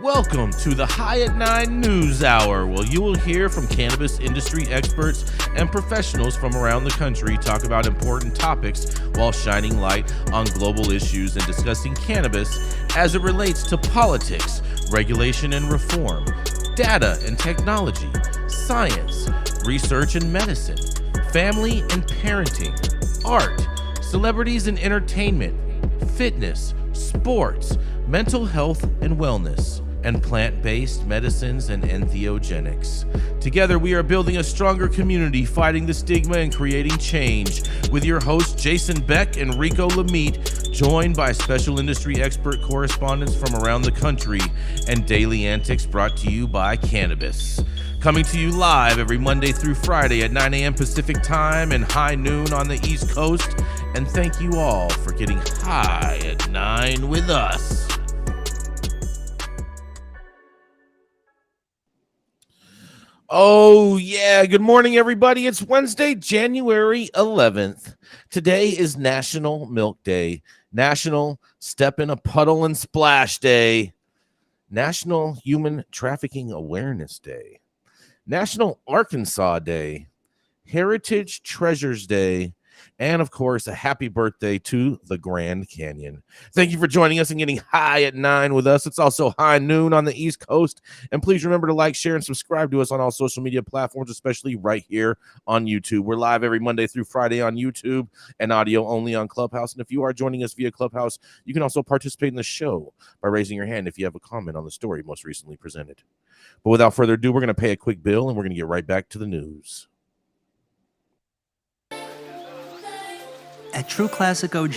Welcome to the High at 9 News Hour, where you will hear from cannabis industry experts and professionals from around the country talk about important topics while shining light on global issues and discussing cannabis as it relates to politics, regulation and reform, data and technology, science, research and medicine, family and parenting, art, celebrities and entertainment, fitness, sports, mental health and wellness, and plant-based medicines and entheogenics. Together, we are building a stronger community, fighting the stigma and creating change. With your hosts, Jason Beck and Rico Lamitte, joined by special industry expert correspondents from around the country, and daily antics brought to you by cannabis. Coming to you live every Monday through Friday at 9 a.m. Pacific Time and high noon on the East Coast. And thank you all for getting high at 9 with us. Oh, yeah. Good morning, everybody. It's Wednesday, January 11th. Today is National Milk Day, National Step in a Puddle and Splash Day, National Human Trafficking Awareness Day, National Arkansas Day, Heritage Treasures Day, and, of course, a happy birthday to the Grand Canyon. Thank you for joining us and getting high at 9 with us. It's also high noon on the East Coast. And please remember to like, share, and subscribe to us on all social media platforms, especially right here on YouTube. We're live every Monday through Friday on YouTube and audio only on Clubhouse. And if you are joining us via Clubhouse, you can also participate in the show by raising your hand if you have a comment on the story most recently presented. But without further ado, we're going to pay a quick bill and we're going to get right back to the news. At True Classic OG,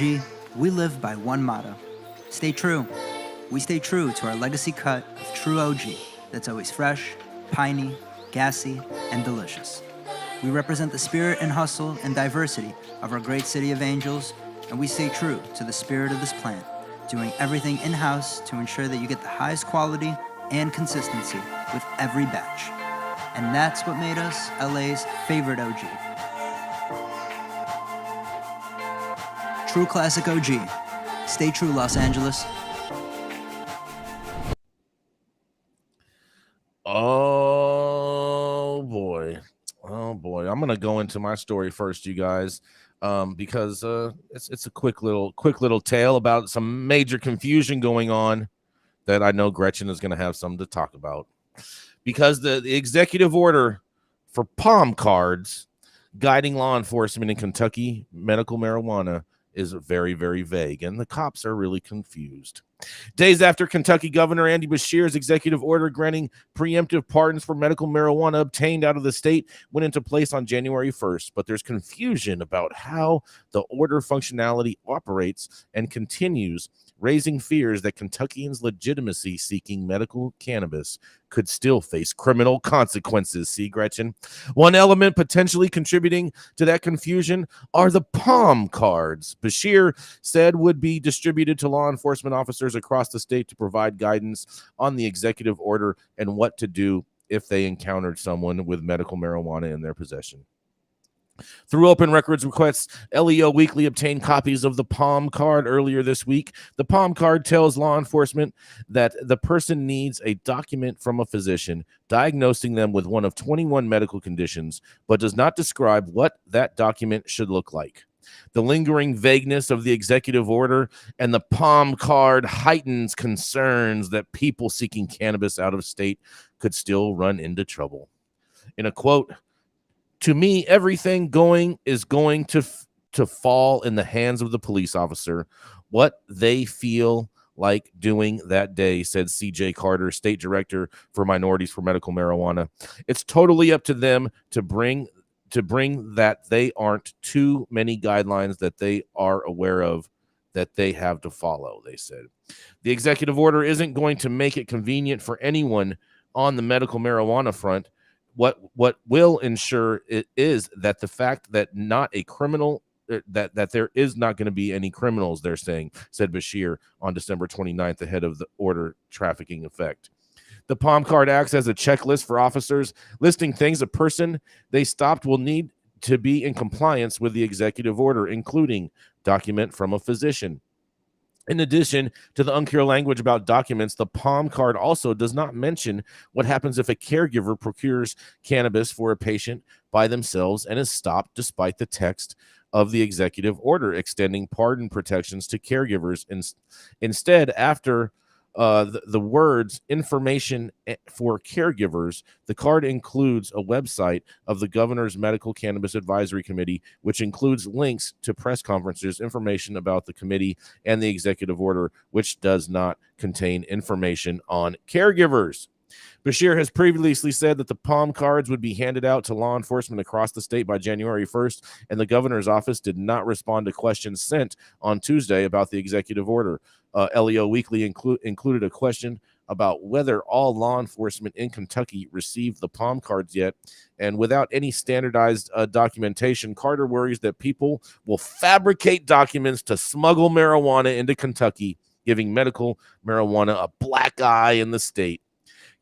we live by one motto: stay true. We stay true to our legacy cut of True OG that's always fresh, piney, gassy, and delicious. We represent the spirit and hustle and diversity of our great city of Angels, and we stay true to the spirit of this plant, doing everything in-house to ensure that you get the highest quality and consistency with every batch. And that's what made us LA's favorite OG. True Classic OG. Stay true, Los Angeles. Oh boy. I'm gonna go into my story first, you guys, because it's a quick little tale about some major confusion going on that I know Gretchen is gonna have something to talk about. Because the executive order for palm cards guiding law enforcement in Kentucky medical marijuana is very, very vague, and the cops are really confused. Days after Kentucky Governor Andy Beshear's executive order granting preemptive pardons for medical marijuana obtained out of the state went into place on January 1st, but there's confusion about how the order functionality operates and continues, raising fears that Kentuckians legitimacy seeking medical cannabis could still face criminal consequences. See, Gretchen? One element potentially contributing to that confusion are the palm cards Beshear said would be distributed to law enforcement officers across the state to provide guidance on the executive order and what to do if they encountered someone with medical marijuana in their possession. Through open records requests, LEO Weekly obtained copies of the palm card earlier this week. The palm card tells law enforcement that the person needs a document from a physician diagnosing them with one of 21 medical conditions, but does not describe what that document should look like. The lingering vagueness of the executive order and the palm card heightens concerns that people seeking cannabis out of state could still run into trouble. In a quote, "To me, everything is going to fall in the hands of the police officer, what they feel like doing that day," said C.J. Carter, state director for Minorities for Medical Marijuana. "It's totally up to them to bring that they aren't too many guidelines that they are aware of that they have to follow," they said. The executive order isn't going to make it convenient for anyone on the medical marijuana front. What will ensure it is that the fact that not a criminal that there is not going to be any criminals, they're saying, said Beshear on December 29th ahead of the order trafficking effect. The palm card acts as a checklist for officers, listing things a person they stopped will need to be in compliance with the executive order, including document from a physician, In addition to the unclear language about documents, the palm card also does not mention what happens if a caregiver procures cannabis for a patient by themselves and is stopped despite the text of the executive order extending pardon protections to caregivers. Instead, after the words information for caregivers, the card includes a website of the governor's medical cannabis advisory committee, which includes links to press conferences, information about the committee and the executive order, which does not contain information on caregivers. Bashir has previously said that the palm cards would be handed out to law enforcement across the state by January 1st, and the governor's office did not respond to questions sent on Tuesday about the executive order. LEO Weekly included a question about whether all law enforcement in Kentucky received the palm cards yet. And without any standardized documentation, Carter worries that people will fabricate documents to smuggle marijuana into Kentucky, giving medical marijuana a black eye in the state.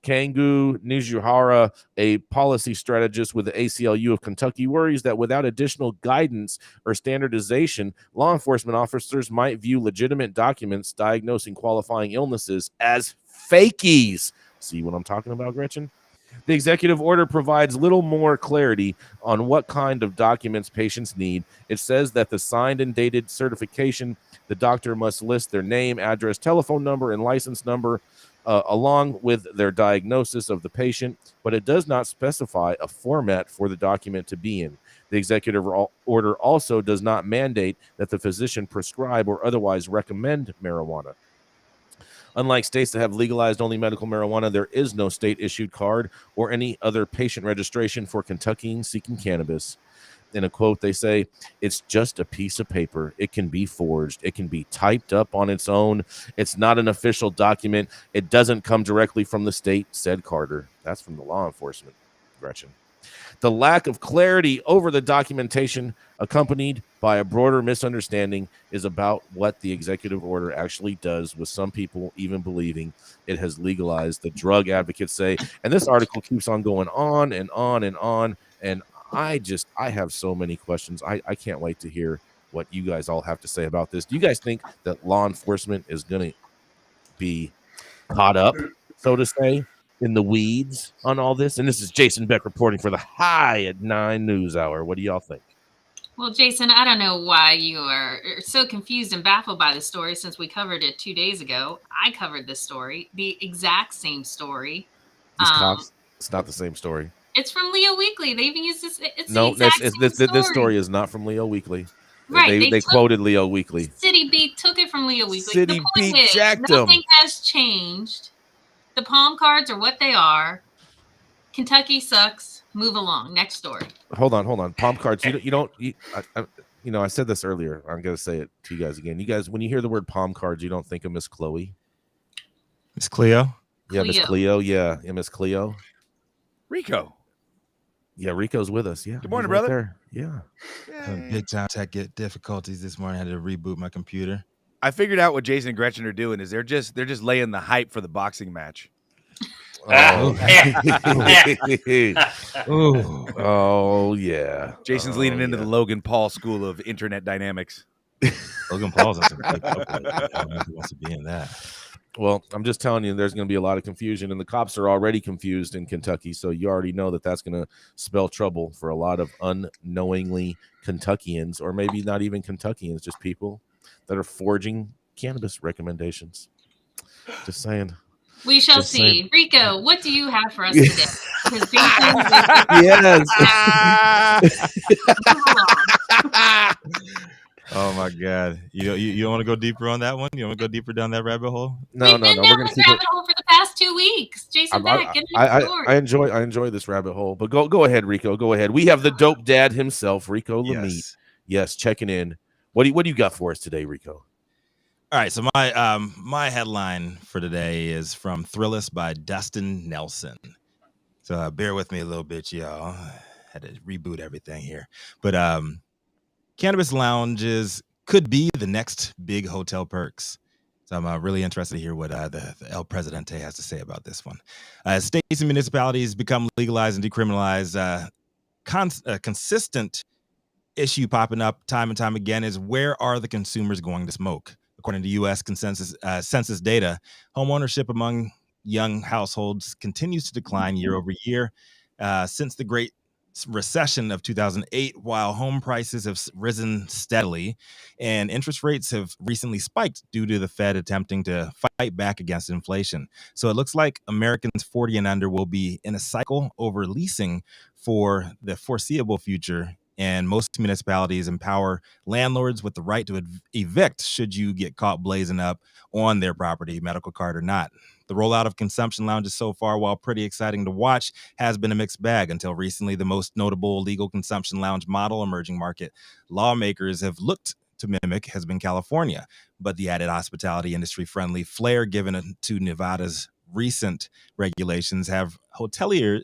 Kangu Nijuhara, a policy strategist with the ACLU of Kentucky, worries that without additional guidance or standardization, law enforcement officers might view legitimate documents diagnosing qualifying illnesses as fakies. See what I'm talking about, Gretchen? The executive order provides little more clarity on what kind of documents patients need. It says that the signed and dated certification, the doctor must list their name, address, telephone number, and license number along with their diagnosis of the patient, but it does not specify a format for the document to be in. The executive order also does not mandate that the physician prescribe or otherwise recommend marijuana. Unlike states that have legalized only medical marijuana, there is no state-issued card or any other patient registration for Kentuckians seeking cannabis. In a quote, they say, "It's just a piece of paper. It can be forged. It can be typed up on its own. It's not an official document. It doesn't come directly from the state," said Carter. That's from the law enforcement, Gretchen. The lack of clarity over the documentation, accompanied by a broader misunderstanding, is about what the executive order actually does, with some people even believing it has legalized, the drug advocates say. And this article keeps on going on and on and on. And I have so many questions. I can't wait to hear what you guys all have to say about this. Do you guys think that law enforcement is going to be caught up, so to say, in the weeds on all this? And this is Jason Beck reporting for the High at 9 News Hour. What do y'all think? Well, Jason, I don't know why you are so confused and baffled by the story, since we covered it 2 days ago. I covered this story, the exact same story. These cops, it's not the same story. It's from Leo Weekly. They even used this. It's no, the exact same story. This story is not from Leo Weekly. Right. They quoted Leo Weekly. City Beat took it from Leo Weekly. City Beat jacked them. Nothing has changed. The palm cards are what they are. Kentucky sucks. Move along. Next story. Hold on. Palm cards. I said this earlier. I'm going to say it to you guys again. You guys, when you hear the word palm cards, you don't think of Miss Chloe. Miss Cleo? Yeah, Miss Cleo. Yeah, Miss Cleo. Rico. Yeah, Rico's with us. Yeah. Good morning, brother. Yeah. Big time tech difficulties this morning. I had to reboot my computer. I figured out what Jason and Gretchen are doing is they're just laying the hype for the boxing match. Oh yeah. Jason's leaning into the Logan Paul school of internet dynamics. Logan Paul's on some big he wants to be in that. Well, I'm just telling you, there's going to be a lot of confusion, and the cops are already confused in Kentucky. So you already know that that's going to spell trouble for a lot of unknowingly Kentuckians, or maybe not even Kentuckians, just people that are forging cannabis recommendations. Just saying. We shall see. Rico, what do you have for us today? Yes. Oh my God! You want to go deeper on that one? You want to go deeper down that rabbit hole? No. We're going to keep rabbit hole for the past 2 weeks. Jason Beck, get into the story. I enjoy this rabbit hole, but go ahead, Rico. Go ahead. We have the dope dad himself, Rico Lamitte. Yes, checking in. What do you got for us today, Rico? All right, so my headline for today is from Thrillist by Dustin Nelson. So bear with me a little bit, y'all. Had to reboot everything here, but cannabis lounges could be the next big hotel perks. So I'm really interested to hear what the El Presidente has to say about this one. States and municipalities become legalized and decriminalized. Consistent issue popping up time and time again is, where are the consumers going to smoke? According to U.S. census data, home ownership among young households continues to decline year over year. Since the Great Recession of 2008, while home prices have risen steadily and interest rates have recently spiked due to the Fed attempting to fight back against inflation. So it looks like Americans 40 and under will be in a cycle over leasing for the foreseeable future. And most municipalities empower landlords with the right to evict should you get caught blazing up on their property, medical card or not. The rollout of consumption lounges so far, while pretty exciting to watch, has been a mixed bag. Until recently, the most notable legal consumption lounge model emerging market lawmakers have looked to mimic has been California. But the added hospitality industry-friendly flair given to Nevada's recent regulations have hoteliers.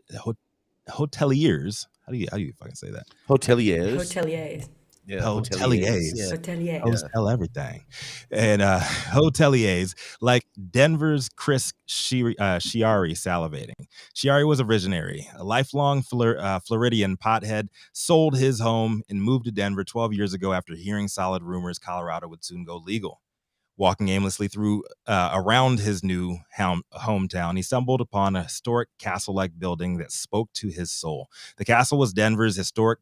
How do you fucking say that? Hoteliers. Hoteliers. Yeah, Hoteliers. Yeah. Hoteliers. Hotel everything. And hoteliers like Denver's Chris Chiari salivating. Chiari was a visionary, a lifelong Floridian pothead, sold his home and moved to Denver 12 years ago after hearing solid rumors Colorado would soon go legal. Walking aimlessly through around his new hometown, he stumbled upon a historic castle-like building that spoke to his soul. The castle was Denver's historic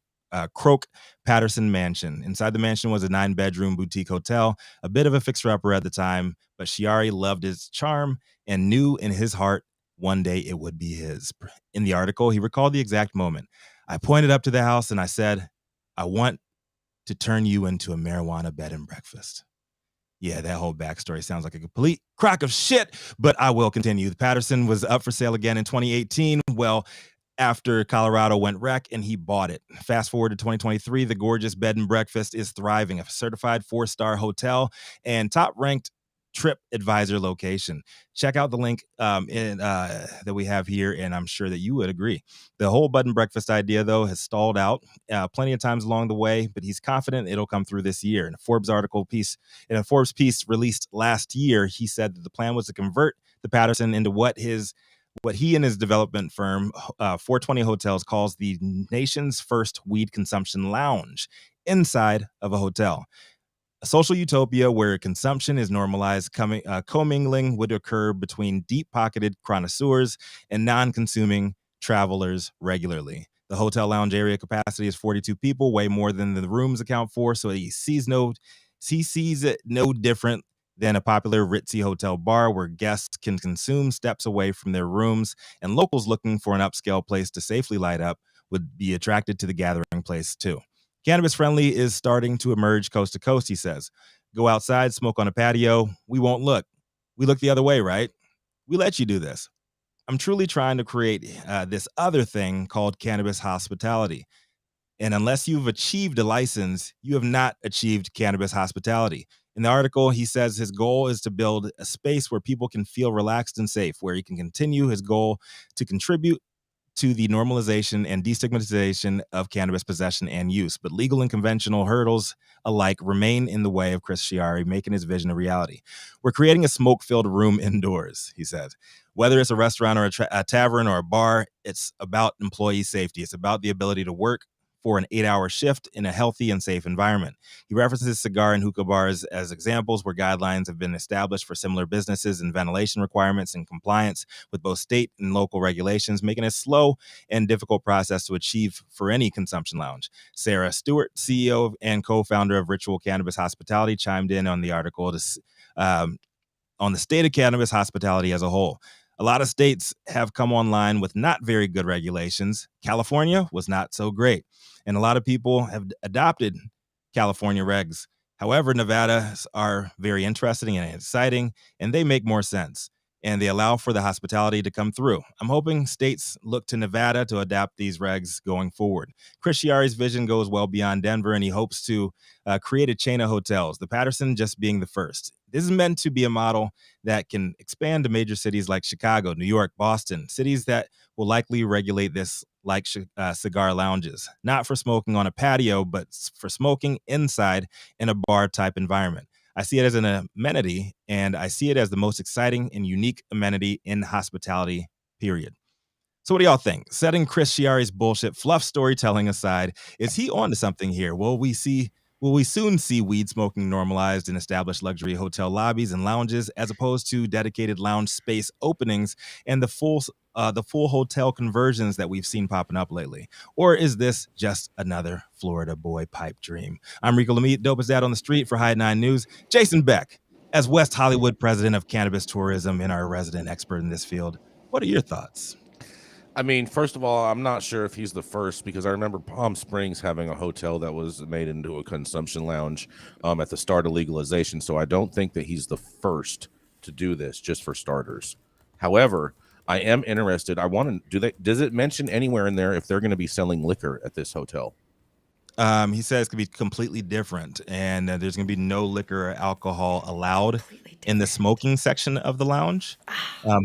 Croke Patterson Mansion. Inside the mansion was a 9-bedroom boutique hotel, a bit of a fixer-upper at the time, but Chiari loved its charm and knew in his heart one day it would be his. In the article, he recalled the exact moment. I pointed up to the house and I said, I want to turn you into a marijuana bed and breakfast. Yeah, that whole backstory sounds like a complete crock of shit, but I will continue. The Patterson was up for sale again in 2018. Well, after Colorado went wreck and he bought it. Fast forward to 2023, the gorgeous bed and breakfast is thriving, a certified 4-star hotel and top-ranked Trip Advisor location. Check out the link that we have here, and I'm sure that you would agree. The whole bed and breakfast idea, though, has stalled out plenty of times along the way, but he's confident it'll come through this year. In a Forbes piece released last year, he said that the plan was to convert the Patterson into what he and his development firm, 420 Hotels, calls the nation's first weed consumption lounge inside of a hotel. A social utopia where consumption is normalized, commingling would occur between deep-pocketed connoisseurs and non-consuming travelers regularly. The hotel lounge area capacity is 42 people, way more than the rooms account for, so he sees it no different than a popular ritzy hotel bar where guests can consume steps away from their rooms, and locals looking for an upscale place to safely light up would be attracted to the gathering place too. Cannabis friendly is starting to emerge coast to coast, he says. Go outside, smoke on a patio. We won't look. We look the other way, right? We let you do this. I'm truly trying to create this other thing called cannabis hospitality. And unless you've achieved a license, you have not achieved cannabis hospitality. In the article, he says his goal is to build a space where people can feel relaxed and safe, where he can continue his goal to contribute to the normalization and destigmatization of cannabis possession and use. But legal and conventional hurdles alike remain in the way of Chris Chiari making his vision a reality. We're creating a smoke-filled room indoors, he said. Whether it's a restaurant or a tavern or a bar, it's about employee safety. It's about the ability to work for an 8-hour shift in a healthy and safe environment. He references cigar and hookah bars as examples where guidelines have been established for similar businesses and ventilation requirements in compliance with both state and local regulations, making it a slow and difficult process to achieve for any consumption lounge. Sarah Stewart, CEO and co-founder of Ritual Cannabis Hospitality, chimed in on the article on the state of cannabis hospitality as a whole. A lot of states have come online with not very good regulations. California was not so great. And a lot of people have adopted California regs. However, Nevada's are very interesting and exciting, and they make more sense. And they allow for the hospitality to come through. I'm hoping states look to Nevada to adapt these regs going forward. Chris Chiari's vision goes well beyond Denver, and he hopes to create a chain of hotels, the Patterson just being the first. This is meant to be a model that can expand to major cities like Chicago, New York, Boston, cities that will likely regulate this like cigar lounges, not for smoking on a patio, but for smoking inside in a bar-type environment. I see it as an amenity, and I see it as the most exciting and unique amenity in hospitality, period. So what do y'all think? Setting Chris Chiari's bullshit fluff storytelling aside, is he onto something here? Will we see Will we soon see weed smoking normalized in established luxury hotel lobbies and lounges, as opposed to dedicated lounge space openings and the full hotel conversions that we've seen popping up lately? Or is this just another Florida boy pipe dream? I'm Rico Lamitte, dopest dad on the street for High 9 News. Jason Beck, as West Hollywood president of cannabis tourism and our resident expert in this field, what are your thoughts? I mean, first of all, I'm not sure if he's the first, because I remember Palm Springs having a hotel that was made into a consumption lounge at the start of legalization. So I don't think that he's the first to do this, just for starters. However, I am interested. I want to does it mention anywhere in there if they're going to be selling liquor at this hotel? He says it's going to be completely different, and there's going to be no liquor or alcohol allowed in the smoking section of the lounge,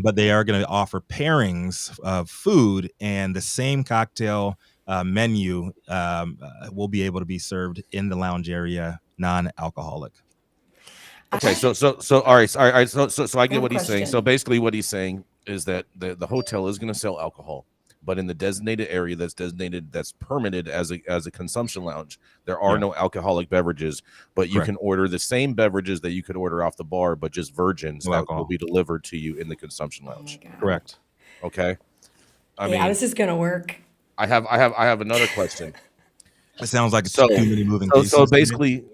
but they are going to offer pairings of food, and the same cocktail menu will be able to be served in the lounge area, non-alcoholic. Okay, so all right, so I get what he's saying. So basically, what he's saying is that the hotel is going to sell alcohol, but in the designated area that's permitted as a consumption lounge, there are no alcoholic beverages, but you can order the same beverages that you could order off the bar, but just virgins that will be delivered to you in the consumption lounge. Correct. Okay. I mean, this is gonna work. I have another question. It sounds like it's too many moving pieces. So basically,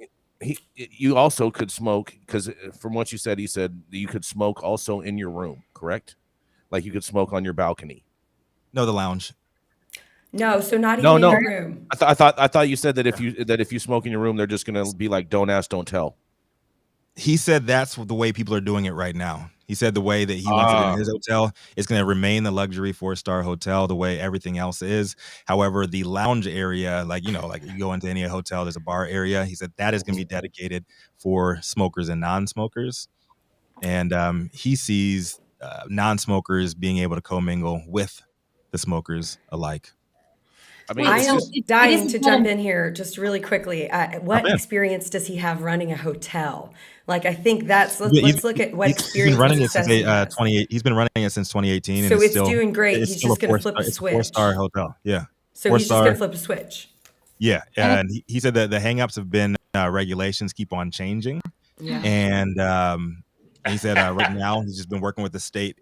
you also could smoke, because from what you said, he said you could smoke also in your room, correct? Like you could smoke on your balcony. No, the lounge. No, so not even in your room. I thought you said that if you smoke in your room, they're just gonna be like, don't ask, don't tell. He said that's the way people are doing it right now. He said the way that he wants it in his hotel is going to remain the luxury 4-star hotel, the way everything else is. However, the lounge area, like you go into any hotel, there's a bar area. He said that is going to be dedicated for smokers and non-smokers, and he sees non-smokers being able to commingle with the smokers alike. I mean, I am dying to jump in here just really quickly. What experience does he have running a hotel? Like, I think let's look at what experience he's been running it since 28. He's been running it since 2018. So and it's doing great. He's just going to flip a switch. 4-star hotel. Yeah. So he's just going to flip a switch. Yeah. And he said that the hangups have been regulations keep on changing. Yeah. And he said right now he's just been working with the state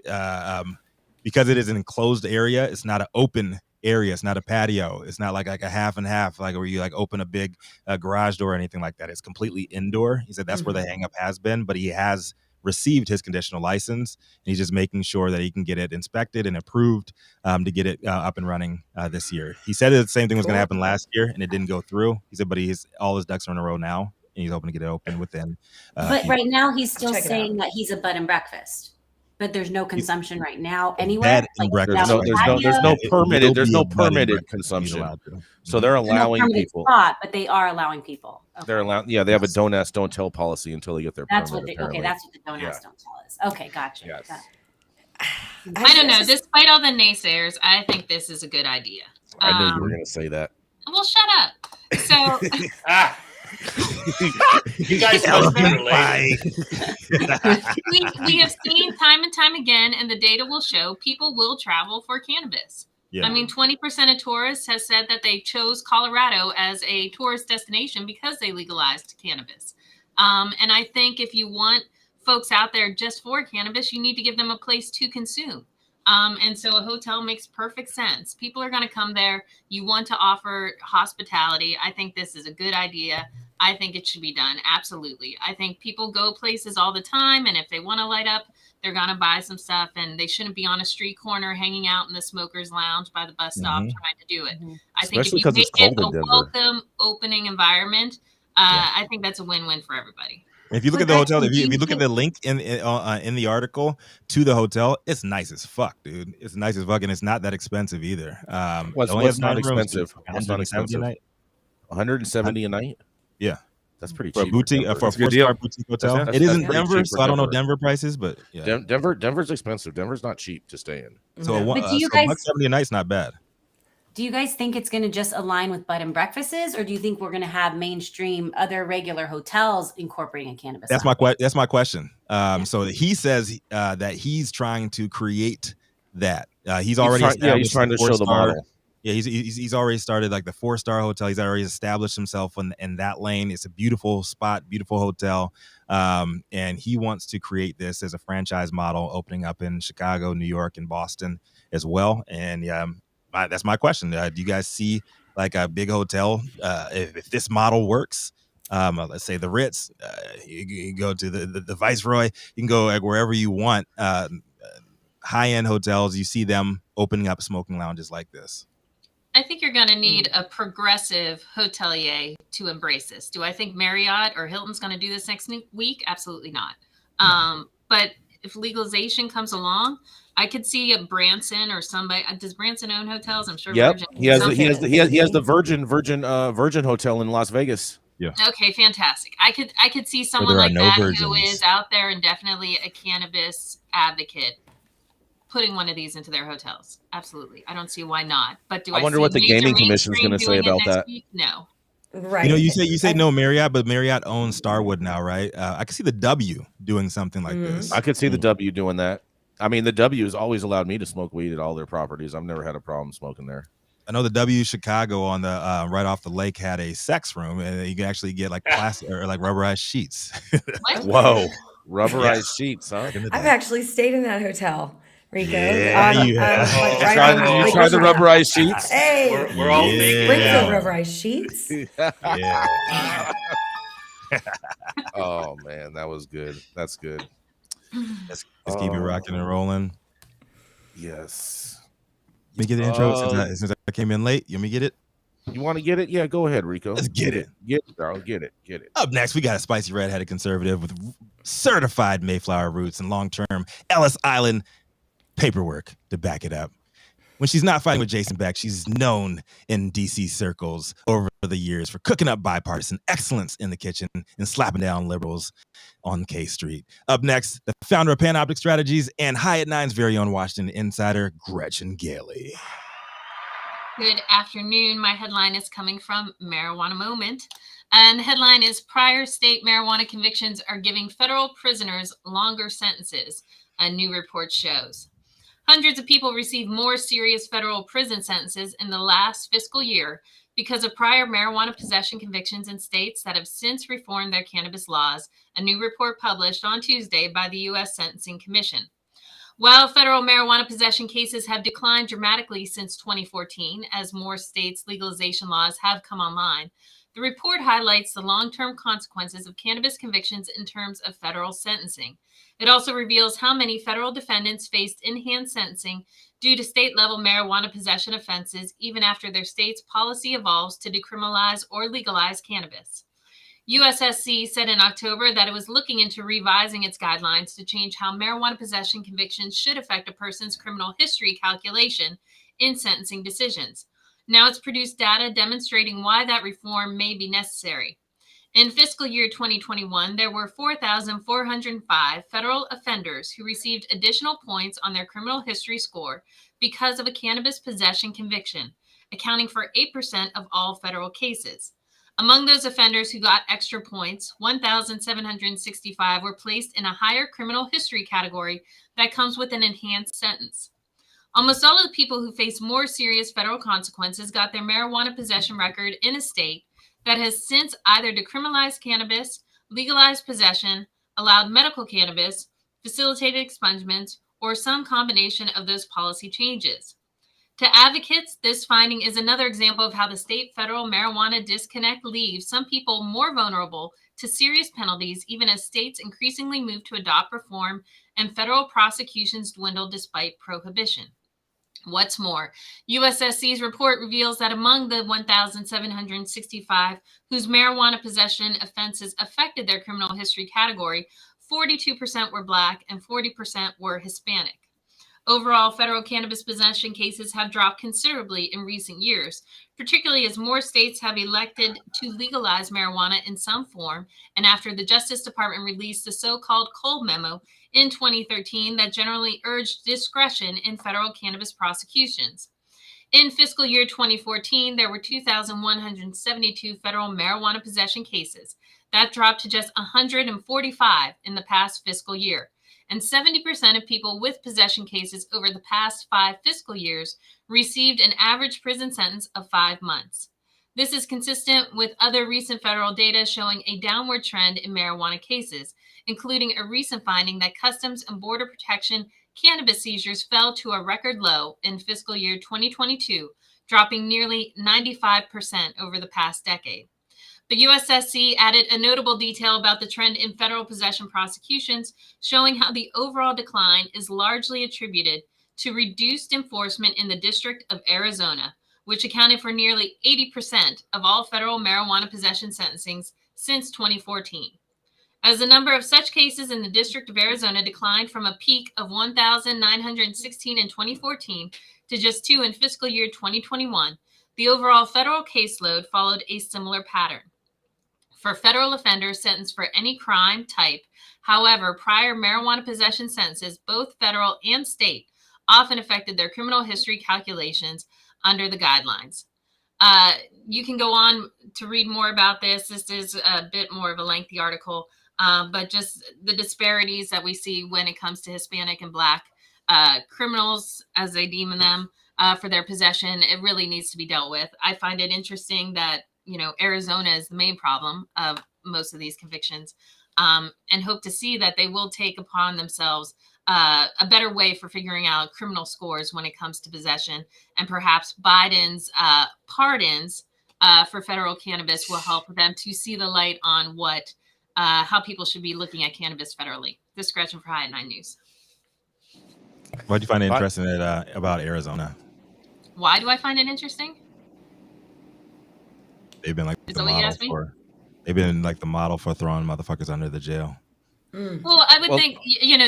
because it is an enclosed area. It's not an open area. It's not a patio. It's not like a half and half, like where you like open a big garage door or anything like that. It's completely indoor. He said that's where the hang up has been, but he has received his conditional license, and he's just making sure that he can get it inspected and approved to get it up and running this year. He said the same thing was going to happen last year, and it didn't go through. He said, but all his ducks are in a row now, and he's hoping to get it open within. But right now, he's still saying that he's a bed and breakfast. But there's no consumption right now anywhere. There's no permitted consumption. So they're allowing people. Spot, but they are allowing people. Okay. They're allowing. Yeah, they have a don't ask, don't tell policy until they get their permit. That's what that's what the don't ask, don't tell is. Okay, gotcha. Yes. I don't know. Despite all the naysayers, I think this is a good idea. I knew you were going to say that. Well, shut up. So. You guys must be related. we have seen time and time again, and the data will show people will travel for cannabis. Yeah. I mean, 20% of tourists has said that they chose Colorado as a tourist destination because they legalized cannabis. And I think if you want folks out there just for cannabis, you need to give them a place to consume. And so a hotel makes perfect sense. People are going to come there. You want to offer hospitality. I think this is a good idea. I think it should be done. Absolutely. I think people go places all the time, and if they want to light up, they're going to buy some stuff, and they shouldn't be on a street corner hanging out in the smokers lounge by the bus stop trying to do it. I think if you make it a welcome, opening environment, I think that's a win-win for everybody. If you look at the hotel, if you look at the link in the article to the hotel, it's nice as fuck, dude. It's nice as fuck, and it's not that expensive either. What's not expensive? What's not expensive? 170 a night. Yeah, that's pretty cheap for a boutique for a 4-star boutique hotel. It is in Denver, so I don't know Denver prices, but yeah. Denver's expensive. Denver's not cheap to stay in. So $170 a night's not bad. Do you guys think it's going to just align with bed and breakfasts, or do you think we're going to have mainstream other regular hotels incorporating cannabis? That's my question. So he says that he's trying to create that. He's trying to show the model. Yeah, he's already started like the 4-star hotel. He's already established himself in that lane. It's a beautiful spot, beautiful hotel. And he wants to create this as a franchise model, opening up in Chicago, New York, and Boston as well. And that's my question. Do you guys see like a big hotel, if this model works? Let's say the Ritz, you go to the Viceroy, you can go like wherever you want. High-end hotels, you see them opening up smoking lounges like this. I think you're going to need a progressive hotelier to embrace this. Do I think Marriott or Hilton's going to do this next week? Absolutely not. No. But if legalization comes along, I could see a Branson or somebody. Does Branson own hotels? I'm sure. Yep. Virgin He has the Virgin Hotel in Las Vegas. Yeah. Okay, fantastic. I could see someone like that who is out there and definitely a cannabis advocate putting one of these into their hotels. Absolutely. I don't see why not. But I wonder what the gaming commission is going to say about that. No. Right. You say no Marriott, but Marriott owns Starwood now, right? I could see the W doing something like this. I could see the W doing that. I mean, the W has always allowed me to smoke weed at all their properties. I've never had a problem smoking there. I know the W Chicago on the right off the lake had a sex room, and you can actually get like plastic or like rubberized sheets. Whoa, rubberized sheets, huh? I've actually stayed in that hotel. Rico. Yeah, you tried the rubberized sheets? Hey, we're all thinking Springfield rubberized sheets. Yeah. Oh man, that was good. That's good. Let's keep it rocking and rolling. Yes. Let me get the intro since I came in late. You want me to get it? You want to get it? Yeah, go ahead, Rico. Let's get it. Get it, Darl. Get it. Up next, we got a spicy redheaded conservative with certified Mayflower roots and long-term Ellis Island paperwork to back it up. When she's not fighting with Jason Beck, she's known in DC circles over the years for cooking up bipartisan excellence in the kitchen and slapping down liberals on K Street. Up next, the founder of Panoptic Strategies and High at Nine's very own Washington insider, Gretchen Gailey. Good afternoon. My headline is coming from Marijuana Moment. And the headline is Prior State Marijuana Convictions Are Giving Federal Prisoners Longer Sentences, a new report shows. Hundreds of people received more serious federal prison sentences in the last fiscal year because of prior marijuana possession convictions in states that have since reformed their cannabis laws, a new report published on Tuesday by the U.S. Sentencing Commission. While federal marijuana possession cases have declined dramatically since 2014, as more states' legalization laws have come online, the report highlights the long-term consequences of cannabis convictions in terms of federal sentencing. It also reveals how many federal defendants faced enhanced sentencing due to state-level marijuana possession offenses, even after their state's policy evolves to decriminalize or legalize cannabis. USSC said in October that it was looking into revising its guidelines to change how marijuana possession convictions should affect a person's criminal history calculation in sentencing decisions. Now it's produced data demonstrating why that reform may be necessary. In fiscal year 2021, there were 4,405 federal offenders who received additional points on their criminal history score because of a cannabis possession conviction, accounting for 8% of all federal cases. Among those offenders who got extra points, 1,765 were placed in a higher criminal history category that comes with an enhanced sentence. Almost all of the people who face more serious federal consequences got their marijuana possession record in a state that has since either decriminalized cannabis, legalized possession, allowed medical cannabis, facilitated expungements, or some combination of those policy changes. To advocates, this finding is another example of how the state-federal marijuana disconnect leaves some people more vulnerable to serious penalties, even as states increasingly move to adopt reform and federal prosecutions dwindle despite prohibition. What's more, USSC's report reveals that among the 1,765 whose marijuana possession offenses affected their criminal history category, 42% were Black and 40% were Hispanic. Overall, federal cannabis possession cases have dropped considerably in recent years, particularly as more states have elected to legalize marijuana in some form, and after the Justice Department released the so-called Cole Memo in 2013 that generally urged discretion in federal cannabis prosecutions. In fiscal year 2014, there were 2,172 federal marijuana possession cases. That dropped to just 145 in the past fiscal year. and 70% of people with possession cases over the past 5 fiscal years received an average prison sentence of 5 months. This is consistent with other recent federal data showing a downward trend in marijuana cases, including a recent finding that Customs and Border Protection cannabis seizures fell to a record low in fiscal year 2022, dropping nearly 95% over the past decade. The USSC added a notable detail about the trend in federal possession prosecutions, showing how the overall decline is largely attributed to reduced enforcement in the District of Arizona, which accounted for nearly 80% of all federal marijuana possession sentencings since 2014. As the number of such cases in the District of Arizona declined from a peak of 1,916 in 2014 to just 2 in fiscal year 2021, the overall federal caseload followed a similar pattern. For federal offenders sentenced for any crime type, however, prior marijuana possession sentences, both federal and state, often affected their criminal history calculations under the guidelines. You can go on to read more about this. This is a bit more of a lengthy article. But just the disparities that we see when it comes to Hispanic and Black criminals, as they deem them, for their possession, it really needs to be dealt with. I find it interesting that, Arizona is the main problem of most of these convictions, and hope to see that they will take upon themselves a better way for figuring out criminal scores when it comes to possession. And perhaps Biden's pardons for federal cannabis will help them to see the light on how people should be looking at cannabis federally. This is Gretchen for High at 9 News. What do you find interesting about Arizona? Why do I find it interesting? They've been they've been like the model for throwing motherfuckers under the jail. Well, I would think,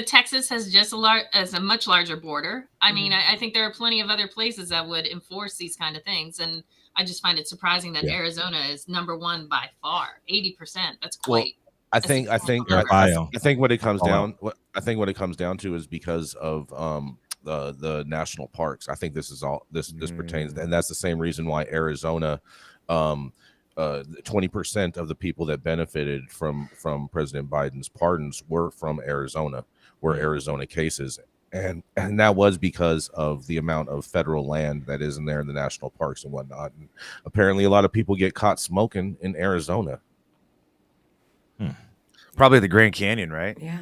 Texas has just a much larger border. I mean, I think there are plenty of other places that would enforce these kind of things. And I just find it surprising that Arizona is number one by far, 80%. That's quite. I think what it comes down to is because of the national parks. I think this pertains, and that's the same reason why Arizona, 20% of the people that benefited from President Biden's pardons were from Arizona, were Arizona cases, and that was because of the amount of federal land that is in there in the national parks and whatnot. And apparently, a lot of people get caught smoking in Arizona. Probably the Grand Canyon, right? Yeah.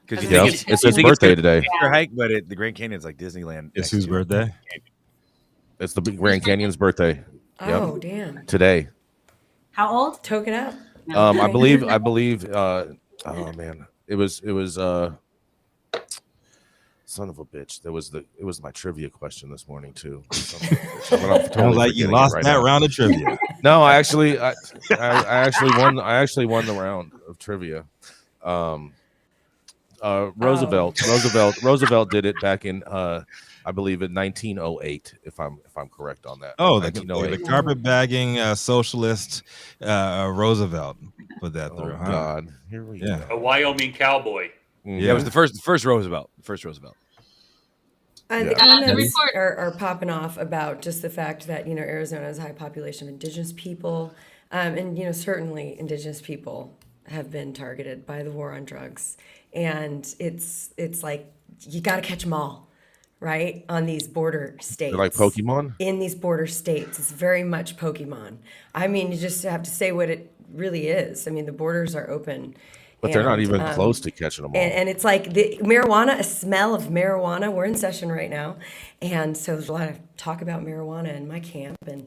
Because it's his birthday today. Hike, but the Grand Canyon's like Disneyland. It's whose birthday? It's the Grand Canyon's birthday. Oh, damn. Today. How old? Token up. I believe oh man. It was son of a bitch. It was my trivia question this morning too. Totally like you lost that round of trivia. No, I actually won the round of trivia. Roosevelt did it back in I believe in 1908, if I'm correct on that. Oh, the carpetbagging socialist Roosevelt put that through. Oh, God, here we go. A Wyoming cowboy. Yeah, it was the first Roosevelt. The comments are popping off about just the fact that Arizona has a high population of indigenous people, and certainly indigenous people have been targeted by the war on drugs, and it's like you got to catch them all. Right? On these border states. They're like Pokemon? In these border states. It's very much Pokemon. I mean, you just have to say what it really is. I mean, the borders are open. But they're not even close to catching them all. And it's like the marijuana, a smell of marijuana. We're in session right now. And so there's a lot of talk about marijuana in my camp. And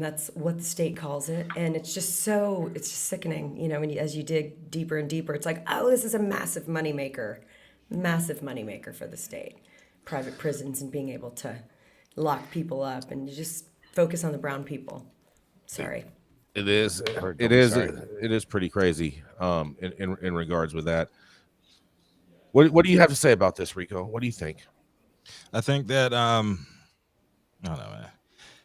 that's what the state calls it. And it's just sickening. As you dig deeper and deeper, it's like, oh, this is a massive moneymaker for the state. Private prisons and being able to lock people up, and you just focus on the brown people. Sorry. It is pretty crazy in regards with that. What do you have to say about this, Rico? What do you think? I think that I don't know, man.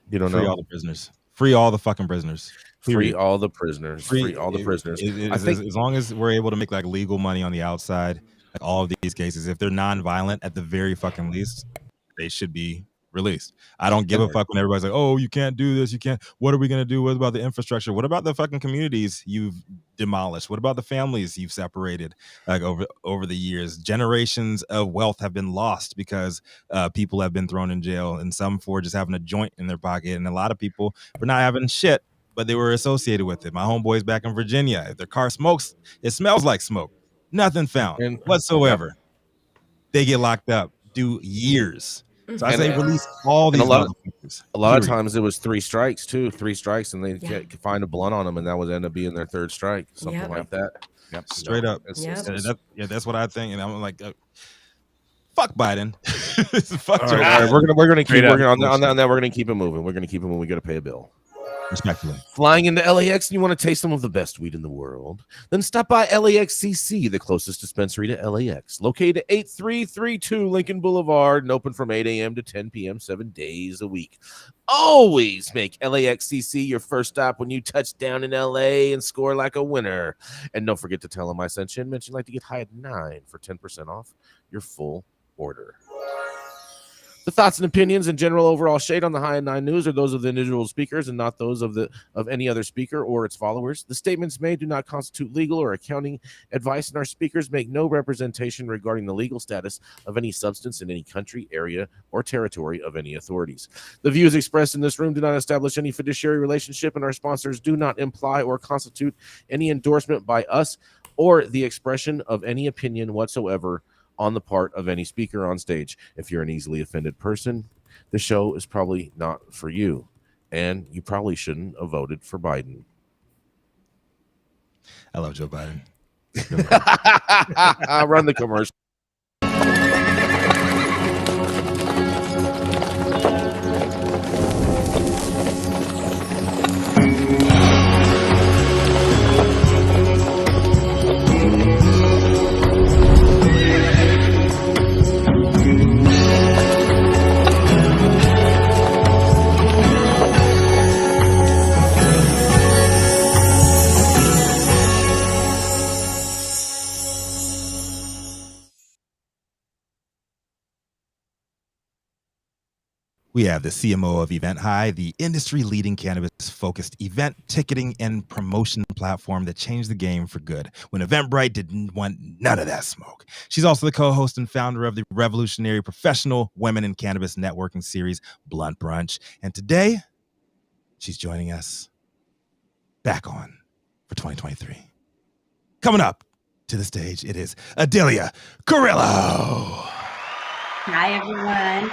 You don't know? Free all the prisoners. Free all the fucking prisoners. Free all the prisoners. Free all the prisoners. I think as long as we're able to make like legal money on the outside, like all of these cases, if they're non-violent at the very fucking least, they should be released. I don't give a fuck when everybody's like, oh, you can't do this. You can't. What are we going to do? What about the infrastructure? What about the fucking communities you've demolished? What about the families you've separated like over the years? Generations of wealth have been lost because people have been thrown in jail, and some for just having a joint in their pocket, and a lot of people for not having shit, but they were associated with it. My homeboys back in Virginia, if their car smokes, it smells like smoke. Nothing found whatsoever. They get locked up, do years. So I say release all these motherfuckers. A lot of times it was 3 strikes too, 3 strikes, and they could find a blunt on them, and that would end up being their 3rd strike, something like that. Yep, straight up. That's what I think, and I'm like, fuck Biden. Fuck all right, we're gonna keep working on that. We're gonna keep it moving. We're gonna keep it when we got to pay a bill. Respectfully. Flying into LAX and you want to taste some of the best weed in the world? Then stop by LAXCC, the closest dispensary to LAX. Located at 8332 Lincoln Boulevard and open from 8 a.m. to 10 p.m. 7 days a week. Always make LAXCC your first stop when you touch down in LA and score like a winner. And don't forget to tell them I sent you and mention like to get high at 9 for 10% off your full order. The thoughts and opinions and general overall shade on the High and 9 News are those of the individual speakers and not those of any other speaker or its followers. The statements made do not constitute legal or accounting advice, and our speakers make no representation regarding the legal status of any substance in any country, area, or territory of any authorities. The views expressed in this room do not establish any fiduciary relationship, and our sponsors do not imply or constitute any endorsement by us or the expression of any opinion whatsoever on the part of any speaker on stage. If you're an easily offended person, the show is probably not for you, and you probably shouldn't have voted for Biden. I love Joe Biden. Run the commercial. We have the CMO of Event High, the industry-leading cannabis-focused event ticketing and promotion platform that changed the game for good when Eventbrite didn't want none of that smoke. She's also the co-host and founder of the revolutionary professional women in cannabis networking series, Blunt Brunch. And today, she's joining us back on for 2023. Coming up to the stage, it is Adelia Carillo. Hi, everyone.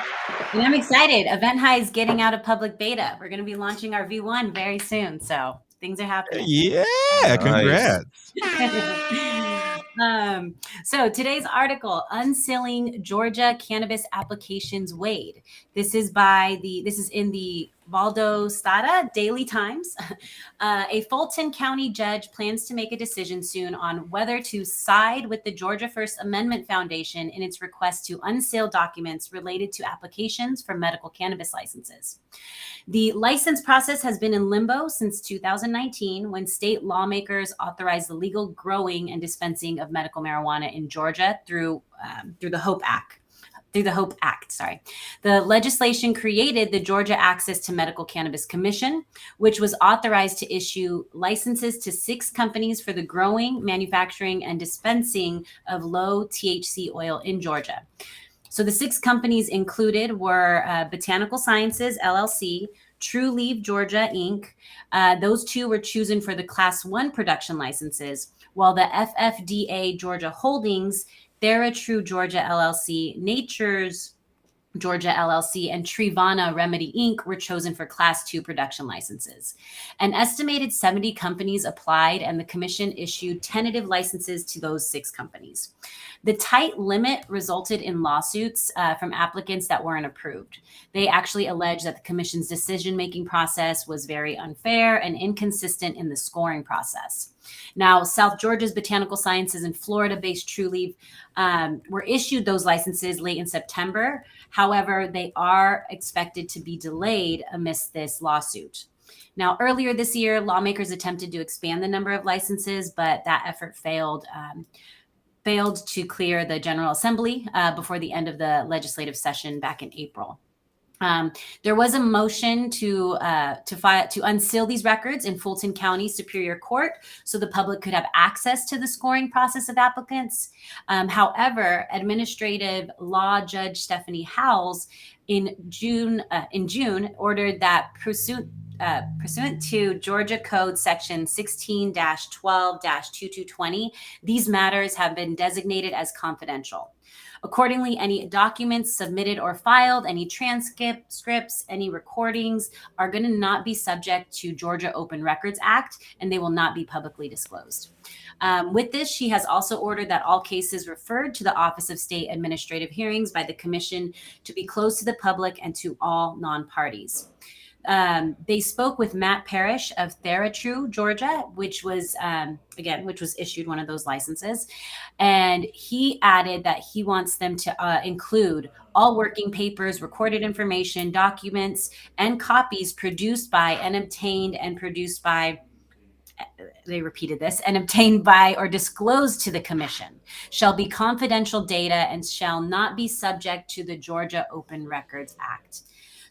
And I'm excited. Event High is getting out of public beta. We're going to be launching our V1 very soon. So things are happening. Yeah, congrats. So today's article, Unsealing Georgia Cannabis Applications Weighed. This is in the Valdosta Daily Times. A Fulton County judge plans to make a decision soon on whether to side with the Georgia First Amendment Foundation in its request to unseal documents related to applications for medical cannabis licenses. The license process has been in limbo since 2019, when state lawmakers authorized the legal growing and dispensing of medical marijuana in Georgia through the HOPE Act. The legislation created the Georgia Access to Medical Cannabis Commission, which was authorized to issue licenses to 6 companies for the growing, manufacturing, and dispensing of low THC oil in Georgia. So the 6 companies included were Botanical Sciences, LLC, True Leaf Georgia, Inc. Those 2 were chosen for the Class 1 production licenses, while the FFDA Georgia Holdings, TheraTrue Georgia LLC, Nature's Georgia LLC, and Trivana Remedy Inc. were chosen for Class 2 production licenses. An estimated 70 companies applied, and the commission issued tentative licenses to those 6 companies. The tight limit resulted in lawsuits from applicants that weren't approved. They actually alleged that the commission's decision-making process was very unfair and inconsistent in the scoring process. Now, South Georgia's Botanical Sciences and Florida-based True Leaf were issued those licenses late in September. However, they are expected to be delayed amidst this lawsuit. Now, earlier this year, lawmakers attempted to expand the number of licenses, but that effort failed to clear the General Assembly before the end of the legislative session back in April. There was a motion to unseal these records in Fulton County Superior Court so the public could have access to the scoring process of applicants. However, Administrative Law Judge Stephanie Howells in June ordered that pursuant to Georgia Code Section 16-12-2220, these matters have been designated as confidential. Accordingly, any documents submitted or filed, any transcripts, any recordings are going to not be subject to Georgia Open Records Act, and they will not be publicly disclosed. With this, she has also ordered that all cases referred to the Office of State Administrative Hearings by the Commission to be closed to the public and to all non-parties. They spoke with Matt Parrish of TheraTrue, Georgia, which was issued one of those licenses. And he added that he wants them to include all working papers, recorded information, documents, and copies produced by and obtained and produced by, they repeated this, and obtained by or disclosed to the commission shall be confidential data and shall not be subject to the Georgia Open Records Act.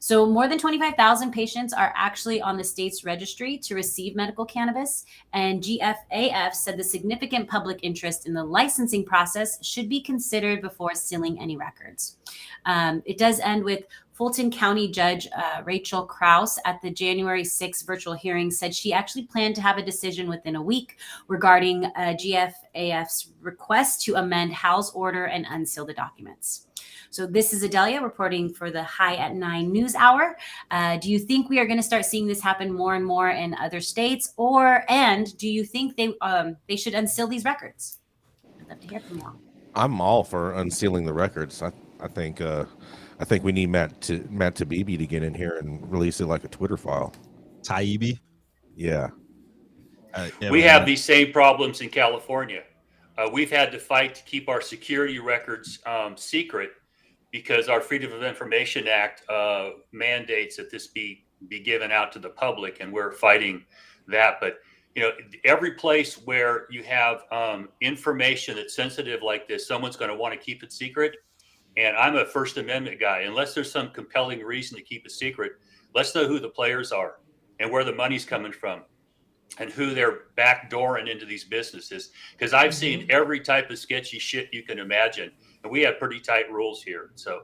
So more than 25,000 patients are actually on the state's registry to receive medical cannabis, and GFAF said the significant public interest in the licensing process should be considered before sealing any records. It does end with Fulton County Judge Rachel Krause at the January 6th virtual hearing said she actually planned to have a decision within a week regarding GFAF's request to amend Howell's order and unseal the documents. So this is Adelia reporting for the High at 9 News Hour. Do you think we are going to start seeing this happen more and more in other states, and do you think they should unseal these records? I'd love to hear from you all. I'm all for unsealing the records. I think we need Matt Taibbi to get in here and release it like a Twitter file. Taibbi? Yeah. We have these same problems in California. We've had to fight to keep our security records secret because our Freedom of Information Act mandates that this be given out to the public, and we're fighting that. But every place where you have information that's sensitive like this, someone's going to want to keep it secret. And I'm a First Amendment guy. Unless there's some compelling reason to keep it secret, let's know who the players are and where the money's coming from and who they're backdooring into these businesses. Because I've seen every type of sketchy shit you can imagine. And we have pretty tight rules here. So,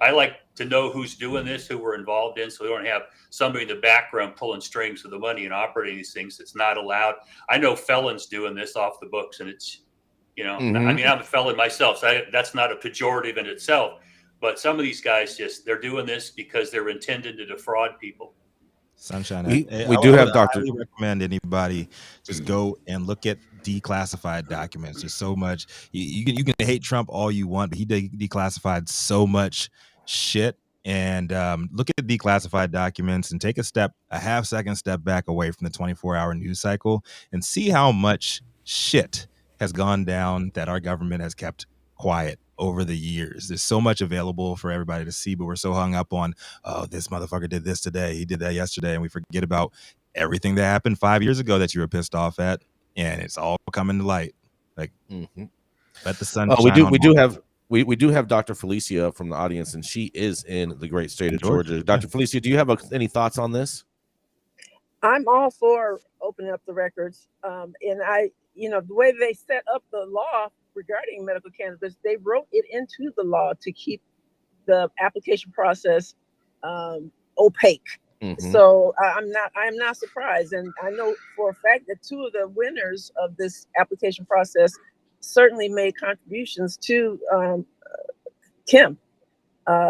I like to know who's doing this, who we're involved in, so we don't have somebody in the background pulling strings with the money and operating these things. It's not allowed. I know felons doing this off the books, and it's, I mean, I'm a felon myself, so that's not a pejorative in itself. But some of these guys they're doing this because they're intended to defraud people. Sunshine. We do have Dr. I highly recommend anybody just go and look at declassified documents. There's so much. You can hate Trump all you want, but he declassified so much shit. And look at declassified documents and take a half-second step back away from the 24-hour news cycle and see how much shit has gone down that our government has kept quiet over the years. There's so much available for everybody to see, but we're so hung up on, oh, this motherfucker did this today, he did that yesterday, and we forget about everything that happened 5 years ago that you were pissed off at, and it's all coming to light. Like, let the sun shine. We do have Dr. Felicia from the audience, and she is in the great state of Georgia. Dr. Felicia, do you have any thoughts on this? I'm all for opening up the records, and the way they set up the law regarding medical cannabis, they wrote it into the law to keep the application process opaque. So I'm not surprised, and I know for a fact that two of the winners of this application process certainly made contributions to Kim.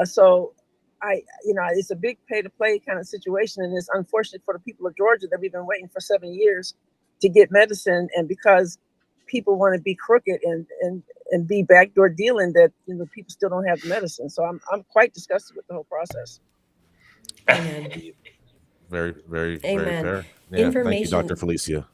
So it's a big pay to play kind of situation, and it's unfortunate for the people of Georgia that we've been waiting for 7 years to get medicine, and because people want to be crooked and be backdoor dealing, that people still don't have the medicine. So I'm quite disgusted with the whole process. Amen. Very, very, Amen. very fair. Yeah, Information. Thank you, Dr. Felicia.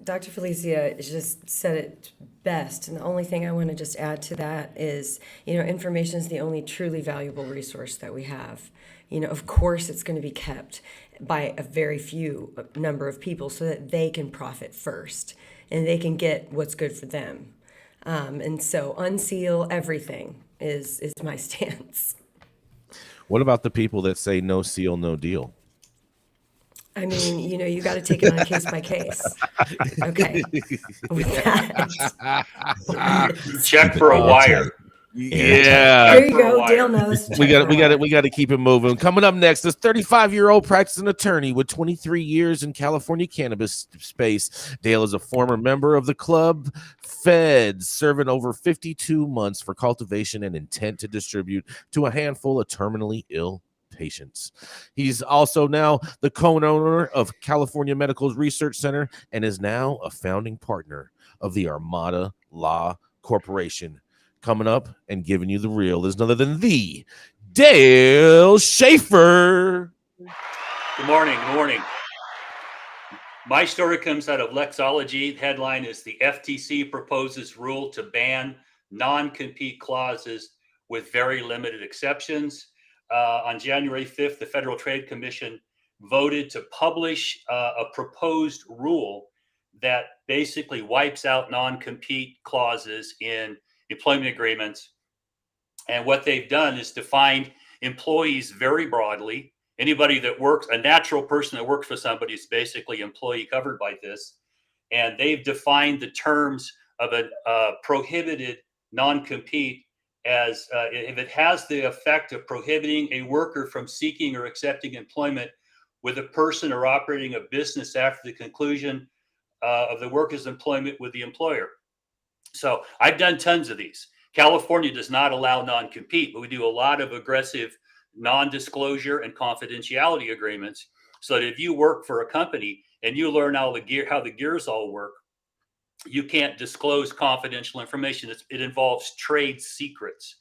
Dr. Felicia just said it best. And the only thing I want to just add to that is, information is the only truly valuable resource that we have. Of course, it's going to be kept by a very few number of people so that they can profit first and they can get what's good for them. And so unseal everything is my stance. What about the people that say no seal, no deal? I mean, you got to take it on a case by case. Okay. With that, Check for a wire. Yeah. there you go. Dale knows. We got to keep it moving. Coming up next, this 35-year-old practicing attorney with 23 years in California cannabis space. Dale is a former member of the club Feds, serving over 52 months for cultivation and intent to distribute to a handful of terminally ill patients. He's also now the co-owner of California Medical Research Center and is now a founding partner of the Armada Law Corporation. Coming up and giving you the real is none other than the Dale Schafer. Good morning. Good morning. My story comes out of Lexology. The headline is the FTC proposes rule to ban non-compete clauses with very limited exceptions. On January 5th, the Federal Trade Commission voted to publish a proposed rule that basically wipes out non-compete clauses in employment agreements. And what they've done is defined employees very broadly. Anybody that works, a natural person that works for somebody is basically employee covered by this. And they've defined the terms of a prohibited non-compete as if it has the effect of prohibiting a worker from seeking or accepting employment with a person or operating a business after the conclusion of the worker's employment with the employer. So I've done tons of these. California does not allow non-compete, but we do a lot of aggressive non-disclosure and confidentiality agreements so that if you work for a company and you learn how the gears all work, you can't disclose confidential information. It involves trade secrets.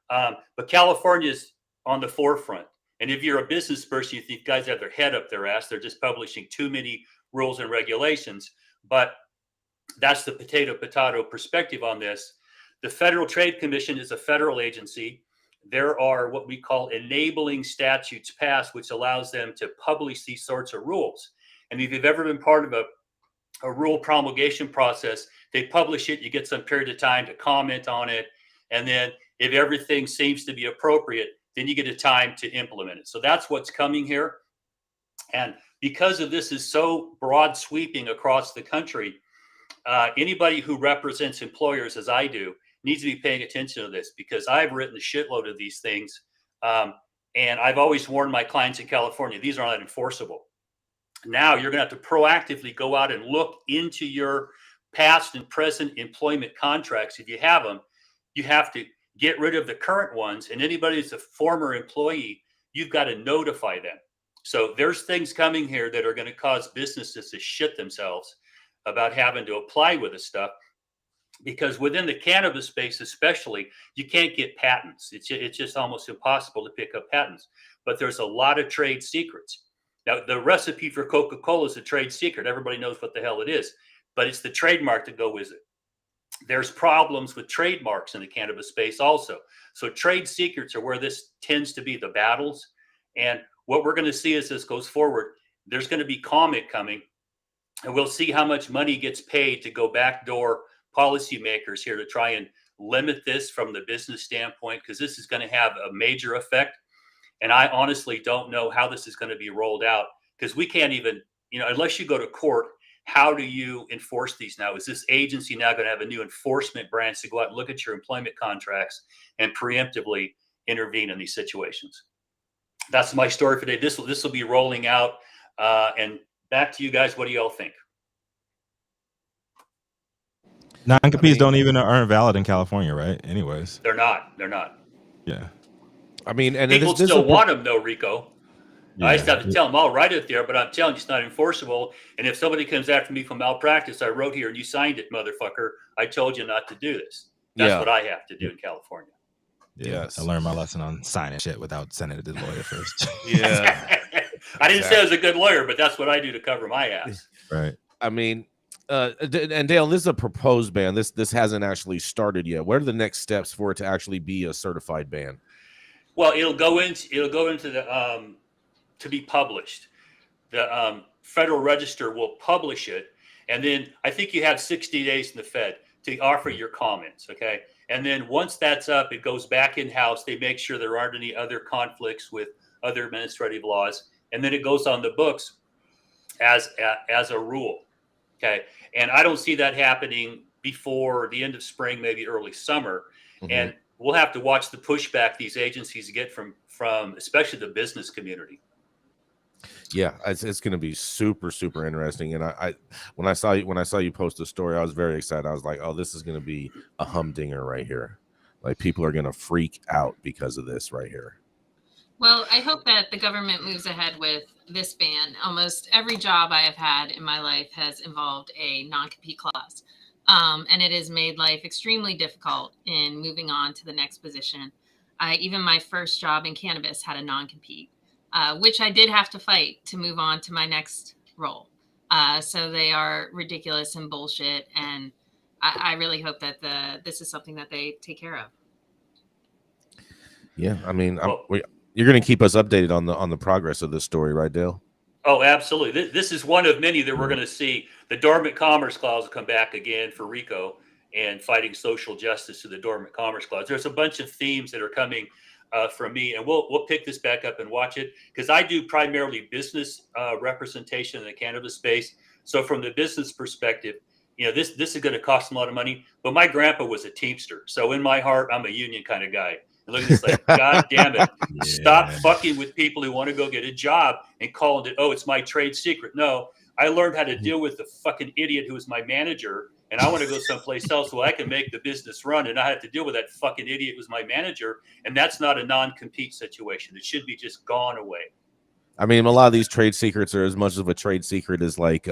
But California is on the forefront. And if you're a business person, you think guys have their head up their ass. They're just publishing too many rules and regulations. But that's the potato perspective on this. The Federal Trade Commission is a federal agency. There are what we call enabling statutes passed, which allows them to publish these sorts of rules. And if you've ever been part of a rule promulgation process, they publish it, you get some period of time to comment on it. And then if everything seems to be appropriate, then you get a time to implement it. So that's what's coming here. And because of this is so broad sweeping across the country, anybody who represents employers, as I do, needs to be paying attention to this, because I've written a shitload of these things. And I've always warned my clients in California, these are not enforceable. Now you're going to have to proactively go out and look into your past and present employment contracts. If you have them, you have to get rid of the current ones. And anybody that's a former employee, you've got to notify them. So there's things coming here that are going to cause businesses to shit themselves about having to apply with this stuff. Because within the cannabis space, especially, you can't get patents. It's just almost impossible to pick up patents. But there's a lot of trade secrets. Now, the recipe for Coca-Cola is a trade secret. Everybody knows what the hell it is. But it's the trademark that go with it. There's problems with trademarks in the cannabis space also. So trade secrets are where this tends to be the battles. And what we're going to see as this goes forward, there's going to be comment coming. And we'll see how much money gets paid to go backdoor policymakers here to try and limit this from the business standpoint, because this is going to have a major effect. And I honestly don't know how this is going to be rolled out, because we can't even, unless you go to court, how do you enforce these now? Is this agency now going to have a new enforcement branch to go out and look at your employment contracts and preemptively intervene in these situations? That's my story for today. This will be rolling out. And back to you guys. What do y'all think? Non-competes aren't valid in California, right? Anyways, they're not. Yeah. I mean, and people still want them, though, Rico. Yeah. I just have to tell them, I'll write it there, but I'm telling you, it's not enforceable. And if somebody comes after me for malpractice, I wrote here and you signed it, motherfucker. I told you not to do this. That's what I have to do in California. Yeah, yes. I learned my lesson on signing shit without sending it to the lawyer first. Yeah. I didn't say I was a good lawyer, but that's what I do to cover my ass. Right. I mean, and Dale, this is a proposed ban. This hasn't actually started yet. What are the next steps for it to actually be a certified ban? Well, it'll go into the to be published. The Federal Register will publish it, and then I think you have 60 days in the Fed to offer your comments. Okay, And then once that's up, it goes back in-house. They make sure there aren't any other conflicts with other administrative laws. And then it goes on the books as a rule. Okay. And I don't see that happening before the end of spring, maybe early summer. Mm-hmm. And we'll have to watch the pushback these agencies get from especially the business community. Yeah, it's going to be super, super interesting. And I when I saw you post the story, I was very excited. I was like, oh, this is going to be a humdinger right here. Like, people are going to freak out because of this right here. Well, I hope that the government moves ahead with this ban. Almost every job I have had in my life has involved a non-compete clause. And it has made life extremely difficult in moving on to the next position. Even my first job in cannabis had a non-compete, which I did have to fight to move on to my next role. So they are ridiculous and bullshit. And I really hope that this is something that they take care of. Yeah, I mean, you're going to keep us updated on the progress of this story, right, Dale? Oh, absolutely. This is one of many that we're going to see. The Dormant Commerce Clause will come back again for RICO and fighting social justice to the Dormant Commerce Clause. There's a bunch of themes that are coming from me, and we'll pick this back up and watch it, because I do primarily business representation in the cannabis space. So from the business perspective, this is going to cost a lot of money. But my grandpa was a Teamster, so in my heart, I'm a union kind of guy. And look at this, like, God damn it. Yeah. Stop fucking with people who want to go get a job and calling it, oh, it's my trade secret. No, I learned how to deal with the fucking idiot who was my manager, and I want to go someplace else where I can make the business run, and I have to deal with that fucking idiot who was my manager. And that's not a non-compete situation. It should be just gone away. I mean, a lot of these trade secrets are as much of a trade secret as like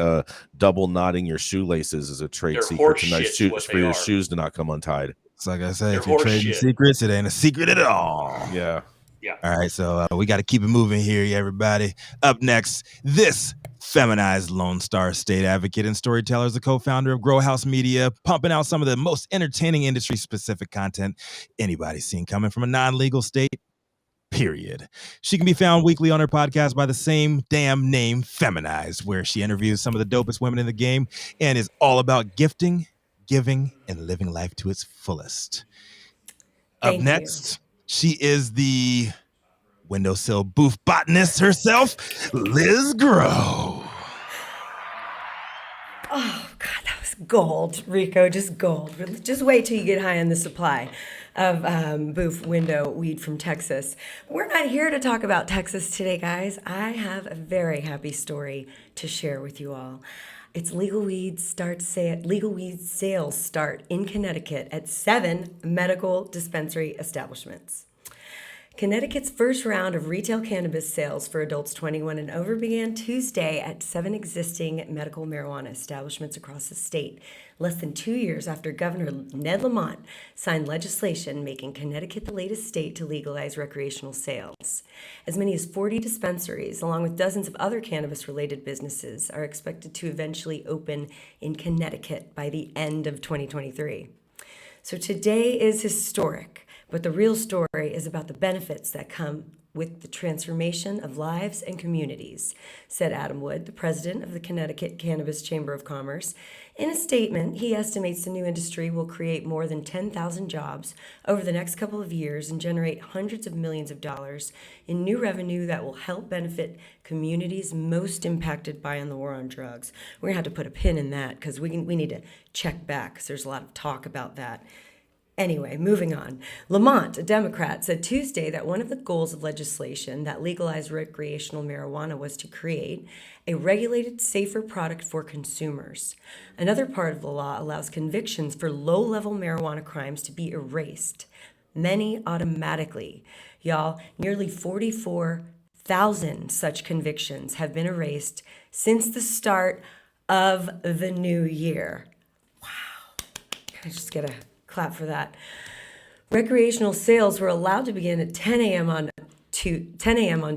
double knotting your shoelaces is a trade secret for your shoes to not come untied. It's like I say, if you're trading secrets, it ain't a secret at all. Yeah. Yeah. All right, so we got to keep it moving here, everybody. Up next, this feminized Lone Star state advocate and storyteller is the co-founder of Grow House Media, pumping out some of the most entertaining industry-specific content anybody's seen coming from a non-legal state, period. She can be found weekly on her podcast by the same damn name, Feminized, where she interviews some of the dopest women in the game and is all about gifting, giving, and living life to its fullest. Up next, she is the windowsill booth botanist herself, Liz Grow. Oh, God, that was gold, Rico, just gold. Just wait till you get high on the supply of booth window weed from Texas. We're not here to talk about Texas today, guys. I have a very happy story to share with you all. It's legal weed sales start in Connecticut at 7 medical dispensary establishments. Connecticut's first round of retail cannabis sales for adults 21 and over began Tuesday at 7 existing medical marijuana establishments across the state, less than 2 years after Governor Ned Lamont signed legislation making Connecticut the latest state to legalize recreational sales. As many as 40 dispensaries, along with dozens of other cannabis-related businesses, are expected to eventually open in Connecticut by the end of 2023. So today is historic. But the real story is about the benefits that come with the transformation of lives and communities, said Adam Wood, the president of the Connecticut Cannabis Chamber of Commerce. In a statement, he estimates the new industry will create more than 10,000 jobs over the next couple of years and generate hundreds of millions of dollars in new revenue that will help benefit communities most impacted by the war on drugs. We're going to have to put a pin in that because we need to check back because there's a lot of talk about that. Anyway, moving on. Lamont, a Democrat, said Tuesday that one of the goals of legislation that legalized recreational marijuana was to create a regulated, safer product for consumers. Another part of the law allows convictions for low-level marijuana crimes to be erased, many automatically. Y'all, nearly 44,000 such convictions have been erased since the start of the new year. Wow. I just get a clap for that. Recreational sales were allowed to begin at 10 a.m. on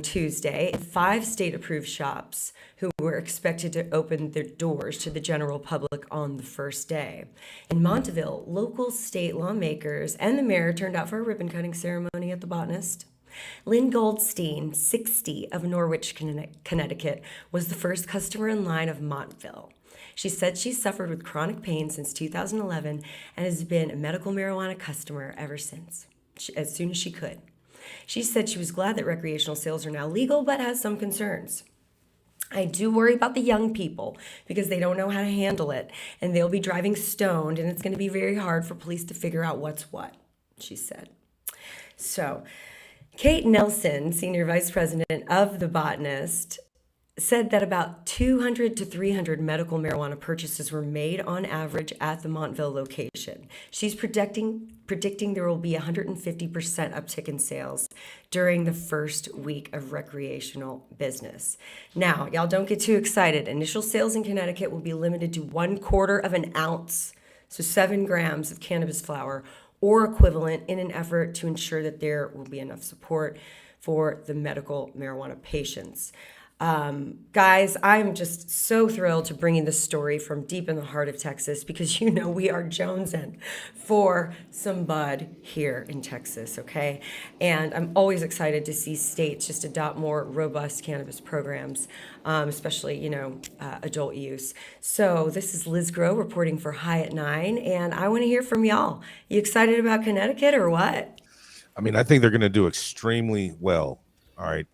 Tuesday at 5 state-approved shops who were expected to open their doors to the general public on the first day. In Montville, local state lawmakers and the mayor turned out for a ribbon-cutting ceremony at the Botanist. Lynn Goldstein, 60, of Norwich, Connecticut, was the first customer in line of Montville. She said she suffered with chronic pain since 2011 and has been a medical marijuana customer ever since, as soon as she could. She said she was glad that recreational sales are now legal, but has some concerns. I do worry about the young people because they don't know how to handle it, and they'll be driving stoned, and it's going to be very hard for police to figure out what's what, she said. So, Kate Nelson, Senior Vice President of The Botanist, said that about 200 to 300 medical marijuana purchases were made on average at the Montville location. She's predicting there will be 150% uptick in sales during the first week of recreational business. Now, y'all don't get too excited. Initial sales in Connecticut will be limited to 1/4 of an ounce, so 7 grams of cannabis flower or equivalent, in an effort to ensure that there will be enough support for the medical marijuana patients. Guys, I'm just so thrilled to bring you this story from deep in the heart of Texas, because we are jonesing for some bud here in Texas, okay? And I'm always excited to see states just adopt more robust cannabis programs, especially, adult use. So this is Liz Groh reporting for High at 9, and I want to hear from y'all. You excited about Connecticut or what? I mean, I think they're going to do extremely well. All right.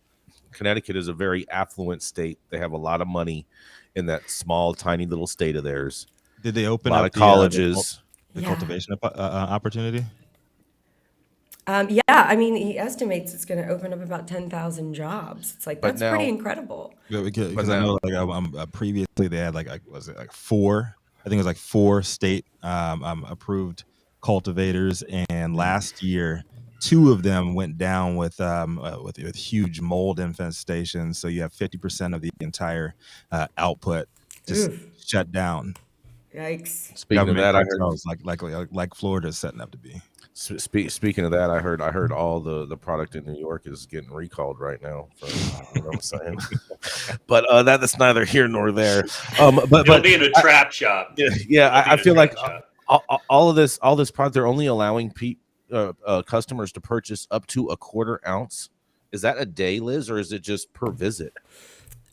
Connecticut is a very affluent state. They have a lot of money in that small, tiny little state of theirs. Did they open a lot up of colleges? The cultivation opportunity? Yeah, I mean, he estimates it's going to open up about 10,000 jobs. It's like, that's pretty incredible. Yeah, because I know, previously they had four? I think it was like 4 state approved cultivators, and last year 2 of them went down with huge mold infestations. So you have 50% of the entire output just shut down. Yikes! Speaking of that, I heard like Florida is setting up to be. Speaking of that, I heard all the product in New York is getting recalled right now. You know what I'm saying? But that's neither here nor there. But it'll be in a trap shop. Yeah, I feel like all this product, they're only allowing customers to purchase up to 1/4 ounce. Is that a day, Liz, or is it just per visit?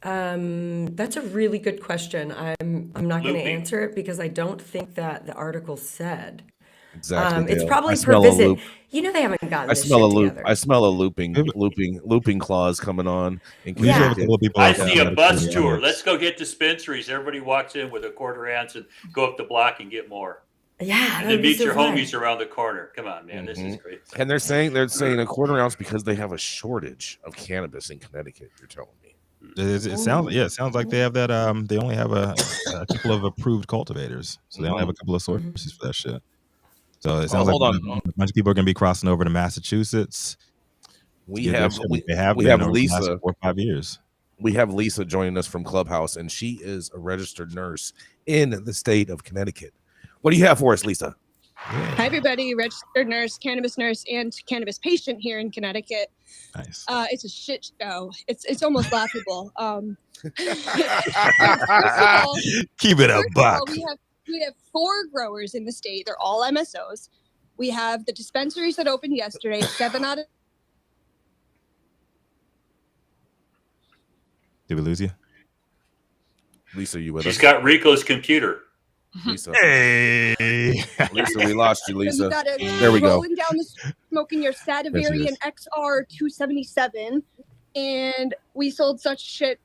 That's a really good question. I'm not going to answer it because I don't think that the article said. Exactly. It's probably per visit. They haven't gotten. I smell a loop. Together. I smell a looping clause coming on. Yeah. I see a bus tour. Let's go get dispensaries. Everybody walks in with 1/4 ounce and go up the block and get more. Yeah, and then meet your homies around the corner. Come on, man, this is great. And they're saying 1/4 ounce because they have a shortage of cannabis in Connecticut. You're telling me? It sounds like they have that. They only have a couple of approved cultivators, so they only have a couple of sources for that shit. So it sounds like a bunch of people are going to be crossing over to Massachusetts. We have Lisa 4 or 5 years. We have Lisa joining us from Clubhouse, and she is a registered nurse in the state of Connecticut. What do you have for us, Lisa? Hi, everybody. Registered nurse, and cannabis patient here in Connecticut. Nice. It's a shit show. It's almost laughable. Keep it a buck. We have 4 growers in the state. They're all MSOs. We have the dispensaries that opened yesterday. 7 out of. Did we lose you? Lisa, you with us? She's got Rico's computer. Lisa. Hey. Lisa, we lost you, Lisa. There we go. Rolling down the smoking your Stradivarian XR 277, and we sold such shit.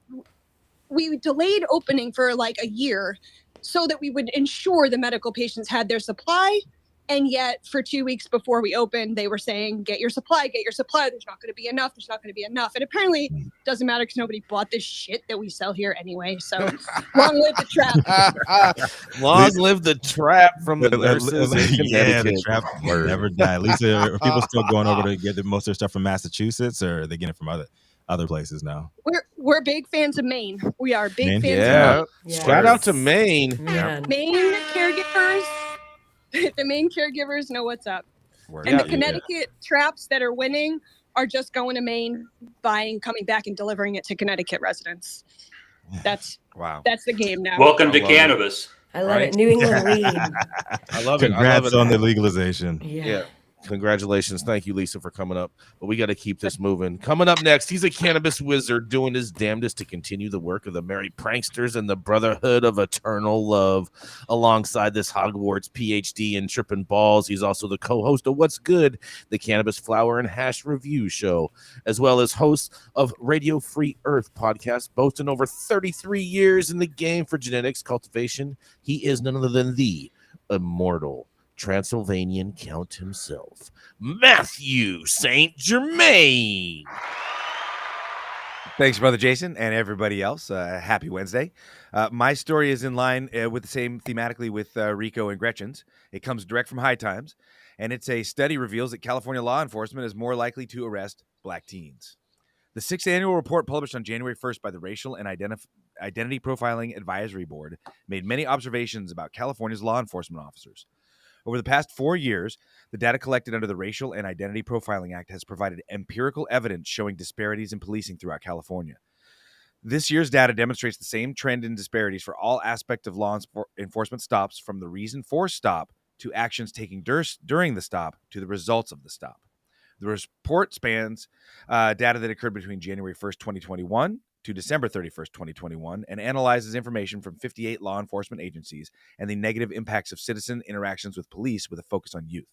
We delayed opening for like a year so that we would ensure the medical patients had their supply. And yet for 2 weeks before we opened, they were saying, get your supply. There's not going to be enough. And apparently it doesn't matter because nobody bought this shit that we sell here anyway. So long live the trap. Long live the trap from the nurses. Yeah, the trap never die. Lisa, are people still going over to get most of their stuff from Massachusetts, or are they getting it from other places now? We're big fans of Maine. We are big fans of Maine. Shout out to Maine. Maine caregivers. The main caregivers know what's up. And the Connecticut traps that are winning are just going to Maine, buying, coming back, and delivering it to Connecticut residents. That's the game now. Welcome to cannabis. I love it. New England weed. I love it. Congrats on the legalization. Yeah. Congratulations. Thank you, Lisa, for coming up. But we got to keep this moving. Coming up next, he's a cannabis wizard doing his damnedest to continue the work of the merry pranksters and the Brotherhood of Eternal Love. Alongside this Hogwarts PhD in tripping balls, he's also the co-host of What's Good, the Cannabis Flower and Hash Review Show, as well as host of Radio Free Earth podcast, boasting over 33 years in the game for genetics cultivation. He is none other than the immortal Transylvanian Count himself, Mathieu St. Germain. Thanks, Brother Jason, and everybody else. Happy Wednesday. My story is in line with the same thematically with Rico and Gretchen's. It comes direct from High Times, and it's a study reveals that California law enforcement is more likely to arrest black teens. The 6th annual report published on January 1st by the Racial and Identity Profiling Advisory Board made many observations about California's law enforcement officers. Over the past 4 years, the data collected under the Racial and Identity Profiling Act has provided empirical evidence showing disparities in policing throughout California. This year's data demonstrates the same trend in disparities for all aspects of law enforcement stops, from the reason for stop to actions taken during the stop to the results of the stop. The report spans data that occurred between January 1st, 2021 to December 31st, 2021, and analyzes information from 58 law enforcement agencies and the negative impacts of citizen interactions with police with a focus on youth.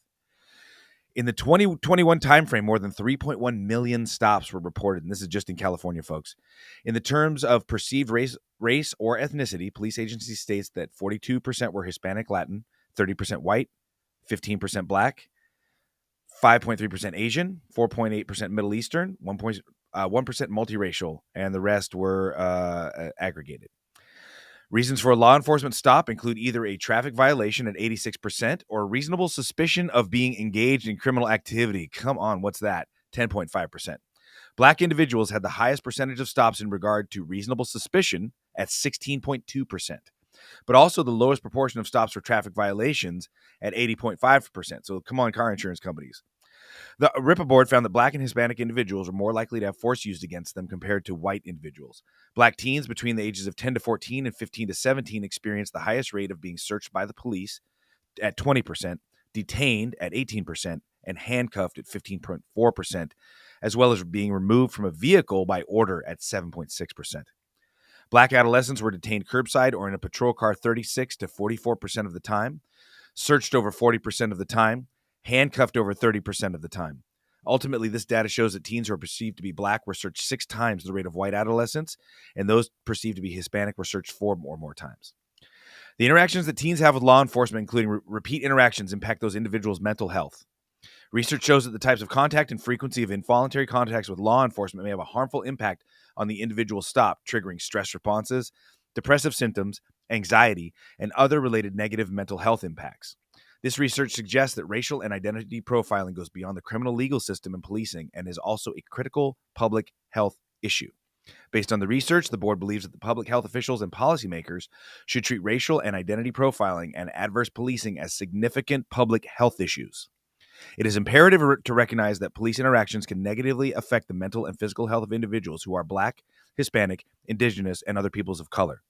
In the 2021 timeframe, more than 3.1 million stops were reported, and this is just in California, folks. In the terms of perceived race or ethnicity, police agency states that 42% were Hispanic Latin, 30% white, 15% black, 5.3% Asian, 4.8% Middle Eastern, 1% multiracial, and the rest were aggregated. Reasons for a law enforcement stop include either a traffic violation at 86% or reasonable suspicion of being engaged in criminal activity. Come on, what's that? 10.5%. Black individuals had the highest percentage of stops in regard to reasonable suspicion at 16.2%, but also the lowest proportion of stops for traffic violations at 80.5%. So come on, car insurance companies. The RIPA board found that black and Hispanic individuals are more likely to have force used against them compared to white individuals. Black teens between the ages of 10 to 14 and 15 to 17 experienced the highest rate of being searched by the police at 20%, detained at 18%, and handcuffed at 15.4%, as well as being removed from a vehicle by order at 7.6%. Black adolescents were detained curbside or in a patrol car 36 to 44% of the time, searched over 40% of the time, handcuffed over 30% of the time. Ultimately, this data shows that teens who are perceived to be black were searched 6 times the rate of white adolescents, and those perceived to be Hispanic were searched 4 or more times. The interactions that teens have with law enforcement, including repeat interactions, impact those individuals' mental health. Research shows that the types of contact and frequency of involuntary contacts with law enforcement may have a harmful impact on the individual stop, triggering stress responses, depressive symptoms, anxiety, and other related negative mental health impacts. This research suggests that racial and identity profiling goes beyond the criminal legal system and policing and is also a critical public health issue. Based on the research, the board believes that the public health officials and policymakers should treat racial and identity profiling and adverse policing as significant public health issues. It is imperative to recognize that police interactions can negatively affect the mental and physical health of individuals who are Black, Hispanic, Indigenous, and other peoples of color.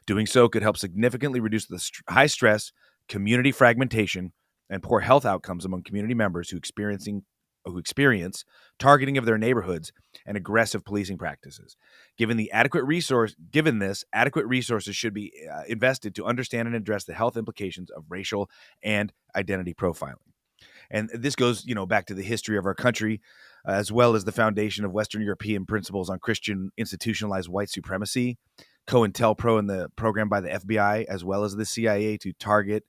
Doing so could help significantly reduce the high stress, community fragmentation, and poor health outcomes among community members who experience targeting of their neighborhoods and aggressive policing practices. Given this, adequate resources should be invested to understand and address the health implications of racial and identity profiling. And this goes, back to the history of our country, as well as the foundation of Western European principles on Christian institutionalized white supremacy, COINTELPRO and the program by the FBI, as well as the CIA, to target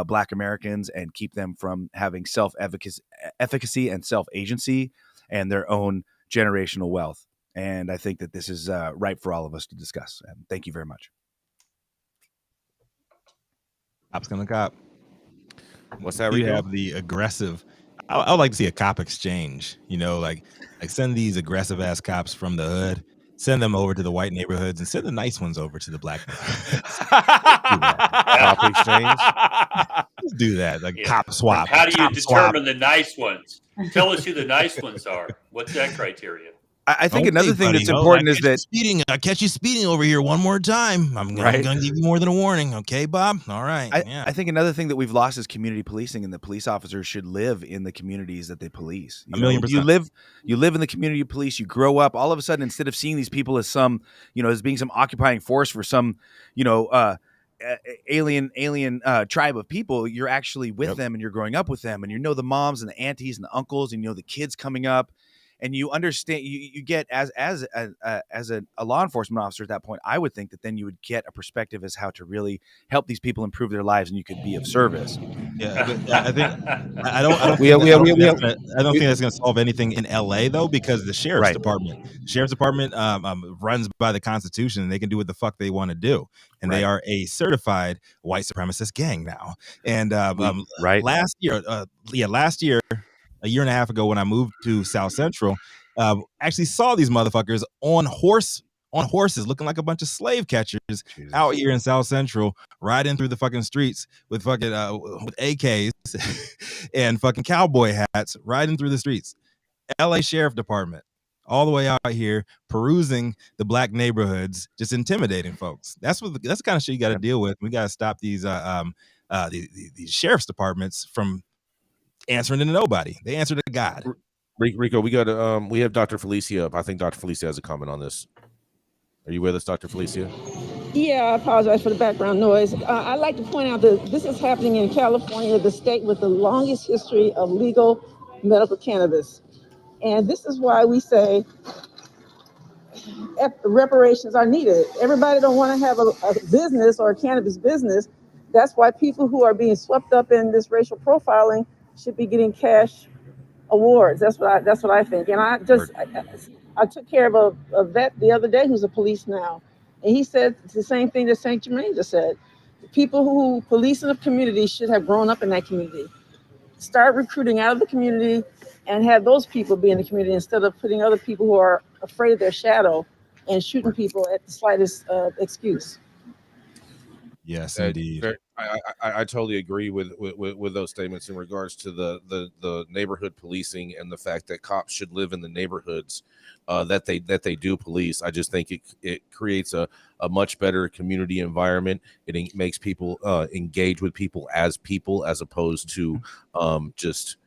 Black Americans and keep them from having self-efficacy and self-agency and their own generational wealth. And I think that this is ripe for all of us to discuss. And thank you very much. Cops gonna cop. What's that? You have the aggressive. I would like to see a cop exchange. Like send these aggressive ass cops from the hood. Send them over to the white neighborhoods and send the nice ones over to the black neighborhoods. Cop exchange? Let's do that. Cop swap. How do you determine the nice ones? Tell us who the nice ones are. What's that criteria? I think another thing buddy, that's important is that I catch you speeding over here one more time. I'm going to give you more than a warning. Okay, Bob? All right. I think another thing that we've lost is community policing, and the police officers should live in the communities that they police. A million percent. You live in the community you police, you grow up, all of a sudden, instead of seeing these people as some, as being some occupying force for some, alien tribe of people, you're actually with them and you're growing up with them, and the moms and the aunties and the uncles, and the kids coming up. And you understand, you get as a law enforcement officer at that point, I would think that then you would get a perspective as how to really help these people improve their lives, and you could be of service. Yeah, but I don't think that's going to solve anything in LA though, because the sheriff's department runs by the Constitution, and they can do what the fuck they want to do, and they are a certified white supremacist gang now. And last year. A year and a half ago, when I moved to South Central, actually saw these motherfuckers on horses, looking like a bunch of slave catchers out here in South Central, riding through the fucking streets with fucking with AKs and fucking cowboy hats, riding through the streets. LA Sheriff Department, all the way out here, perusing the black neighborhoods, just intimidating folks. That's the kind of shit you got to deal with. We got to stop these sheriff's departments from answering to nobody. They answer to God. Rico, we have Dr. Felicia up. I think Dr. Felicia has a comment on this. Are you with us, Dr. Felicia? Yeah, I apologize for the background noise. I'd like to point out that this is happening in California, the state with the longest history of legal medical cannabis. And this is why we say reparations are needed. Everybody don't want to have a business or a cannabis business. That's why people who are being swept up in this racial profiling should be getting cash awards. That's what I think. And I took care of a vet the other day who's a police now, and he said the same thing that St. Germain just said. The people who police in the community should have grown up in that community. Start recruiting out of the community and have those people be in the community instead of putting other people who are afraid of their shadow and shooting people at the slightest excuse. Yes, indeed. I totally agree with those statements in regards to the neighborhood policing and the fact that cops should live in the neighborhoods that they do police. I just think it creates a much better community environment. It makes people engage with people as opposed to just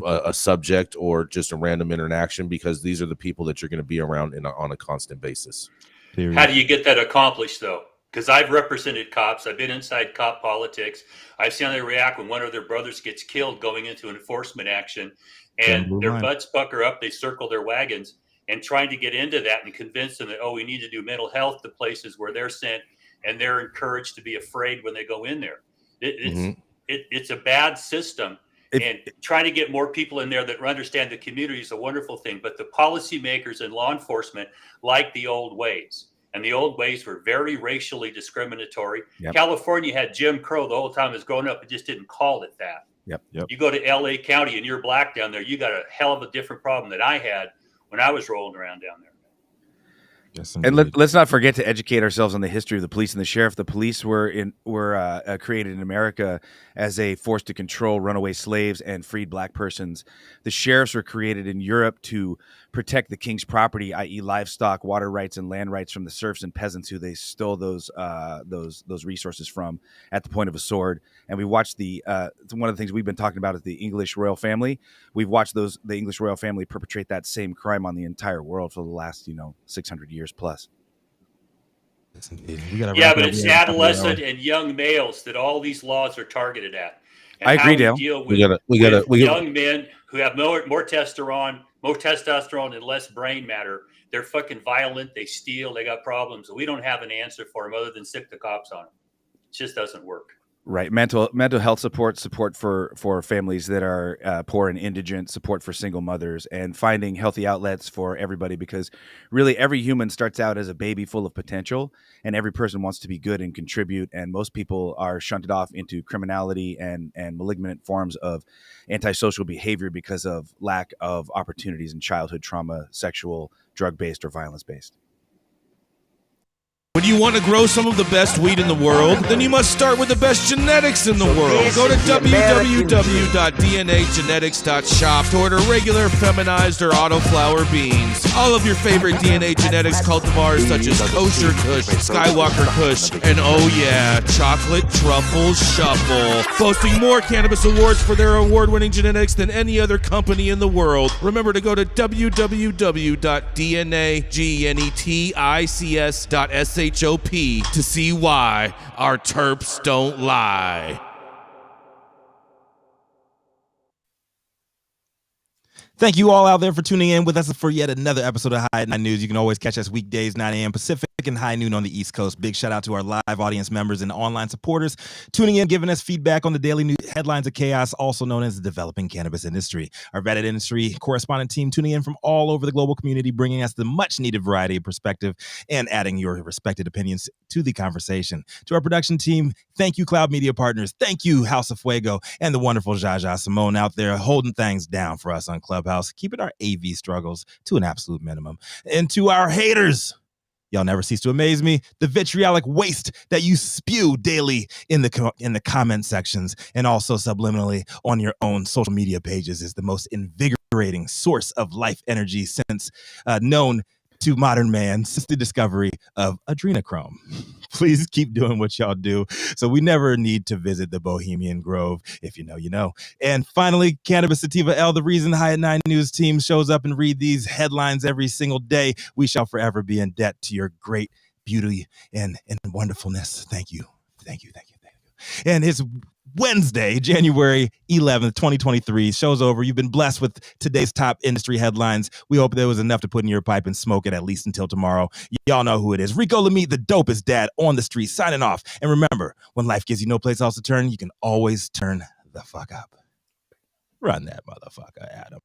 a subject or just a random interaction, because these are the people that you're going to be around on a constant basis. Period. How do you get that accomplished though? Because I've represented cops. I've been inside cop politics. I've seen how they react when one of their brothers gets killed going into enforcement action, and their butts pucker up. They circle their wagons and trying to get into that and convince them that, we need to do mental health to places where they're sent, and they're encouraged to be afraid when they go in there. It's a bad system. And trying to get more people in there that understand the community is a wonderful thing. But the policymakers and law enforcement like the old ways. And the old ways were very racially discriminatory. Yep. California had Jim Crow the whole time it was growing up. It just didn't call it that. Yep. You go to LA County and you're black down there, you got a hell of a different problem that I had when I was rolling around down there. Yes, and let's not forget to educate ourselves on the history of the police and the sheriff. The police were created in America as a force to control runaway slaves and freed black persons. The sheriffs were created in Europe to protect the king's property, i.e., livestock, water rights, and land rights from the serfs and peasants who they stole those resources from at the point of a sword. And we watched one of the things we've been talking about is the English royal family. We've watched the English royal family perpetrate that same crime on the entire world for the last 600 years plus. Yeah, but it's adolescent and young males that all these laws are targeted at. And I agree, Dale. Deal with young men who have more testosterone and less brain matter. They're fucking violent. They steal. They got problems. We don't have an answer for them other than stick the cops on them. It just doesn't work. Right. Mental health support for families that are poor and indigent, support for single mothers, and finding healthy outlets for everybody, because really every human starts out as a baby full of potential, and every person wants to be good and contribute. And most people are shunted off into criminality and malignant forms of antisocial behavior because of lack of opportunities in childhood trauma, sexual, drug-based, or violence-based. When you want to grow some of the best weed in the world, then you must start with the best genetics in the world. Go to www.dnagenetics.shop to order regular, feminized, or autoflower beans. All of your favorite DNA genetics cultivars such as Kosher Kush, Skywalker Kush, and oh yeah, Chocolate Truffle Shuffle. Boasting more cannabis awards for their award-winning genetics than any other company in the world. Remember to go to www.dnagenetics.shop to see why our terps don't lie. Thank you all out there for tuning in with us for yet another episode of High at Night News. You can always catch us weekdays, 9 a.m. Pacific and high noon on the East Coast. Big shout out to our live audience members and online supporters tuning in, giving us feedback on the daily news headlines of chaos, also known as the developing cannabis industry. Our vetted industry correspondent team tuning in from all over the global community, bringing us the much needed variety of perspective and adding your respected opinions to the conversation. To our production team, thank you, Cloud Media Partners. Thank you, House of Fuego, and the wonderful Jaja Simone out there holding things down for us on Clubhouse, keeping our AV struggles to an absolute minimum. And to our haters, y'all never cease to amaze me. The vitriolic waste that you spew daily in the comment sections and also subliminally on your own social media pages is the most invigorating source of life energy since known to modern man since the discovery of adrenochrome. Please keep doing what y'all do so we never need to visit the Bohemian Grove. If you know, you know. And finally, Cannabis Sativa L, the reason High at 9 News team shows up and read these headlines every single day. We shall forever be in debt to your great beauty and wonderfulness. Thank you. Thank you. Thank you. Thank you. And it's Wednesday, January 11th, 2023. Show's over. You've been blessed with today's top industry headlines. We hope there was enough to put in your pipe and smoke it at least until tomorrow. Y'all know who it is. Rico Lamitte, the dopest dad on the street, signing off. And remember, when life gives you no place else to turn, you can always turn the fuck up. Run that motherfucker, Adam.